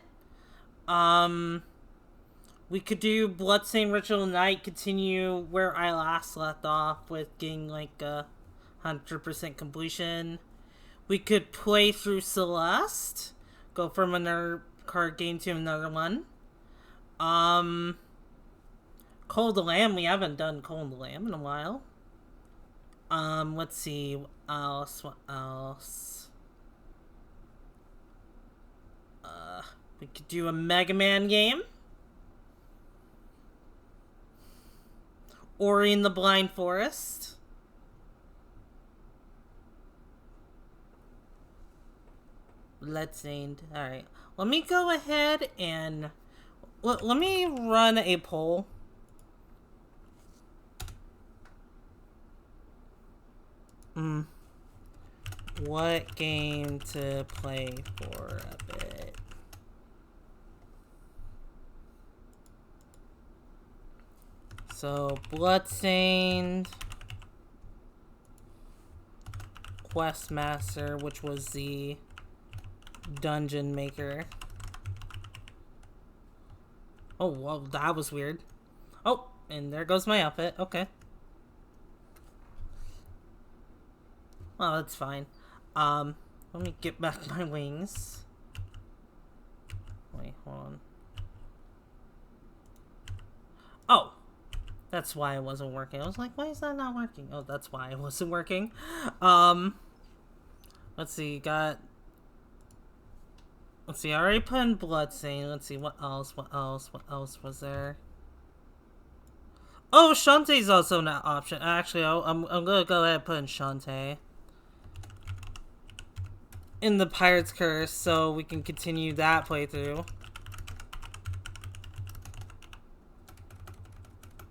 We could do Bloodstained Ritual Night, continue where I last left off with getting like 100% completion. We could play through Celeste, go from another card game to another one. Cold Lamb, we haven't done Cold Lamb in a while. Let's see, what else? We could do a Mega Man game. Ori and the Blind Forest. Bloodstained. Alright. Let me go ahead and... Let me run a poll. What game to play for a bit? So, Bloodstained, Questmaster, which was the Dungeon Maker. Oh, well, that was weird. Oh, and there goes my outfit. Okay. Well, that's fine. Let me get back my wings. Wait, hold on. Oh! That's why it wasn't working. I was like, why is that not working? Oh, that's why it wasn't working. Let's see, let's see, I already put in Bloodstained. Let's see, what else was there? Oh, Shantae's also an option. Actually, I'm gonna go ahead and put in Shantae in the Pirate's Curse, so we can continue that playthrough.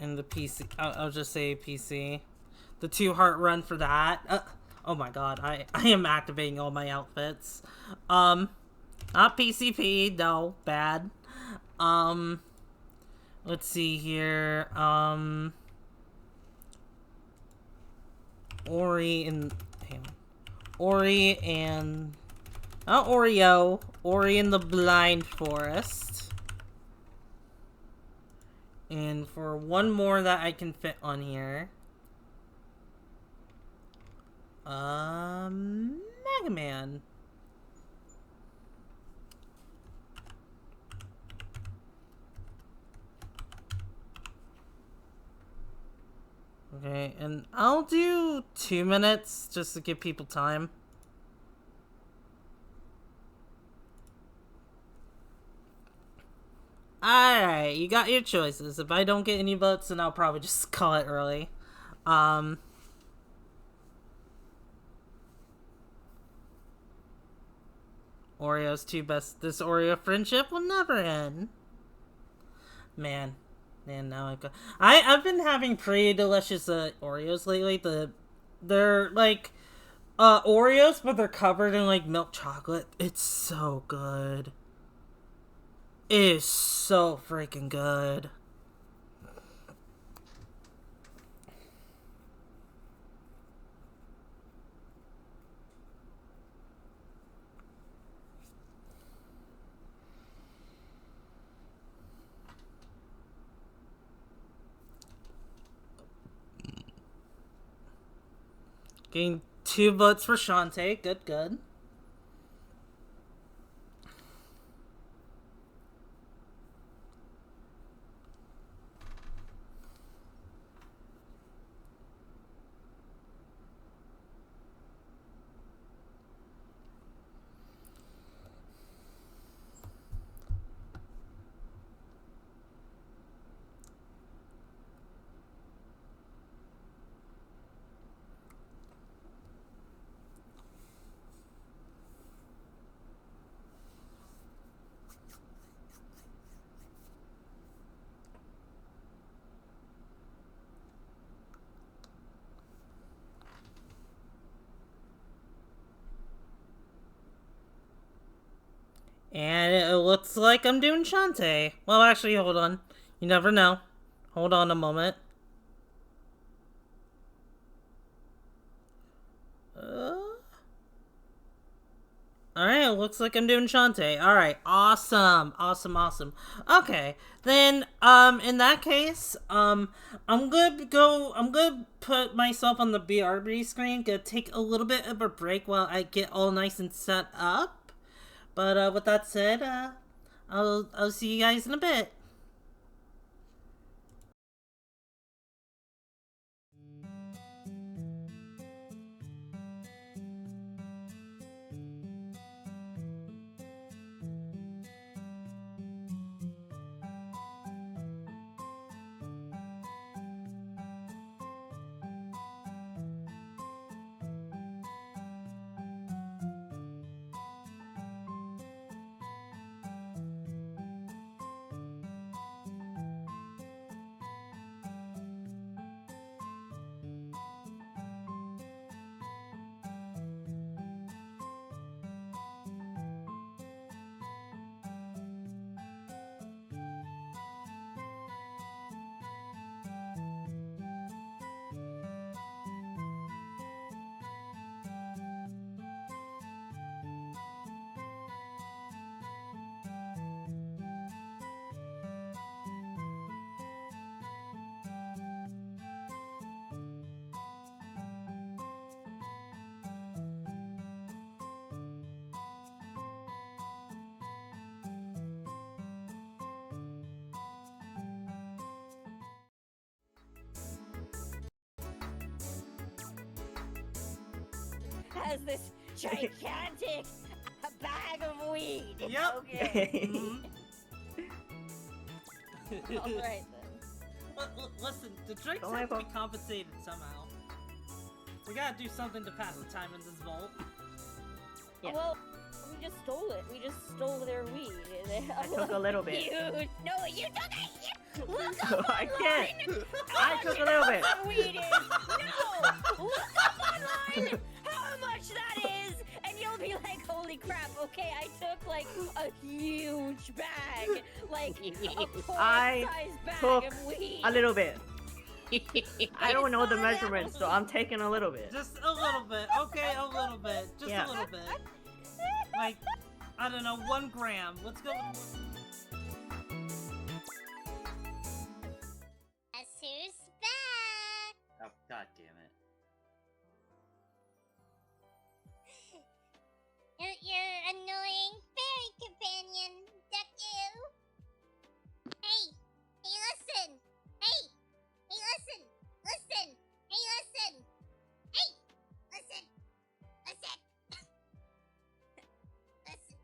In the PC, I'll just say PC. The 2-heart run for that. Oh my god, I am activating all my outfits. Not PCP, no, bad. Let's see here. Ori and not Oreo. Ori in the Blind Forest. And for one more that I can fit on here, Mega Man. Okay, and I'll do 2 minutes just to give people time. Alright, you got your choices. If I don't get any votes, then I'll probably just call it early. Oreo's two best. This Oreo friendship will never end. Man, now I've been having pretty delicious Oreos lately. They're like Oreos, but they're covered in like milk chocolate. It's so good. It is so freaking good. Getting 2 votes for Shantae. Good, good. And it looks like I'm doing Shantae. Well, actually, hold on. You never know. Hold on a moment. Alright, it looks like I'm doing Shantae. Alright, awesome. Awesome, awesome. Okay, then, in that case, I'm gonna put myself on the BRB screen, gonna take a little bit of a break while I get all nice and set up. But, with that said, I'll see you guys in a bit. Has this gigantic bag of weed. Yep. Okay. Mhm. Alright then. Listen, the drinks Don't have to worry be compensated somehow. We gotta do something to pass the time in this vault. Yeah. Well, we just stole it. We just stole their weed. I took a little bit. No, you took it! Look No, up I online can't. how I much took a an little ounce bit. of weed is! No! Look up online how much that is! And you'll be like, holy crap, okay, I took like a huge bag. Like a I size bag took of weed. a little bit. I don't know the It's not measurements, so I'm taking a little bit. Just a little bit. Okay, a little bit. Just Yeah. a little bit. Like, I don't know, 1 gram. Let's go with Guess who's back? Oh, god damn it. Your annoying fairy companion, Duck. Hey, listen. Hey, listen. Listen. Hey, listen. Hey, listen. Listen. Listen.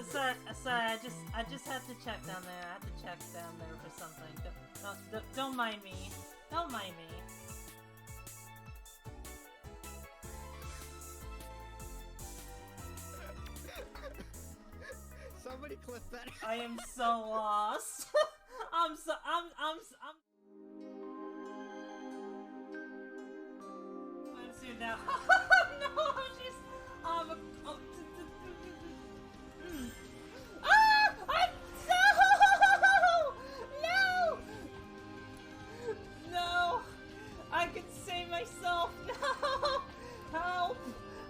Sorry, I just had to check down there. I had to check down there for something. Don't mind me. Don't mind me. Somebody clip that. I am so lost. I'm soon now. No, she's No! I can save myself! No! Help!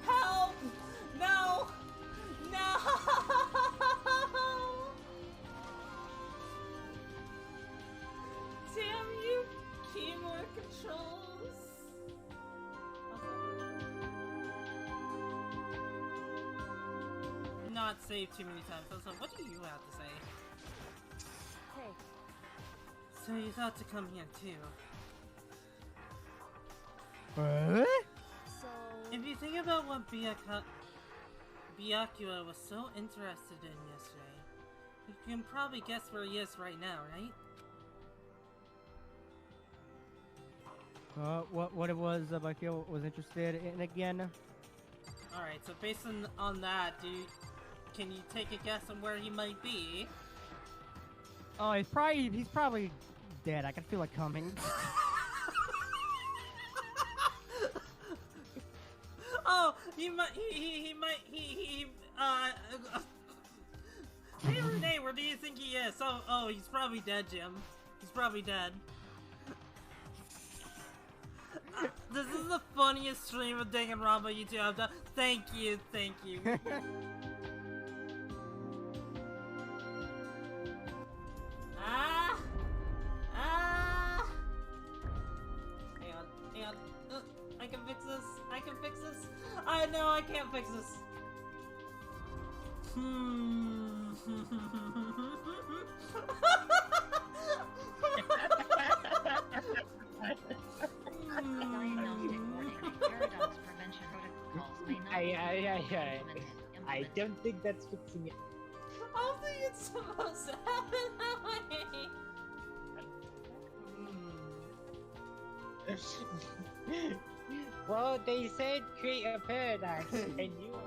Help! No! No! Damn you, keyboard controls! Not saved too many times. So what do you have to say? Hey. So you thought to come here too. What? So... If you think about what Byakuya was so interested in yesterday, you can probably guess where he is right now, right? What it was Byakuya was interested in again? Alright, so based on that, can you take a guess on where he might be? Oh, he's probably dead. I can feel it coming. Oh, he might, Hey Renee, where do you think he is? Oh, he's probably dead, Jim. He's probably dead. This is the funniest stream of Danganronpa YouTube I've done. Thank you. Hang on. I can fix this. I know I can't fix this. Diagnostic warning. Paradox prevention protocols may not be implemented. I don't think that's fixing it. I don't think it's supposed to happen that way. Well, they said create a paradox, and you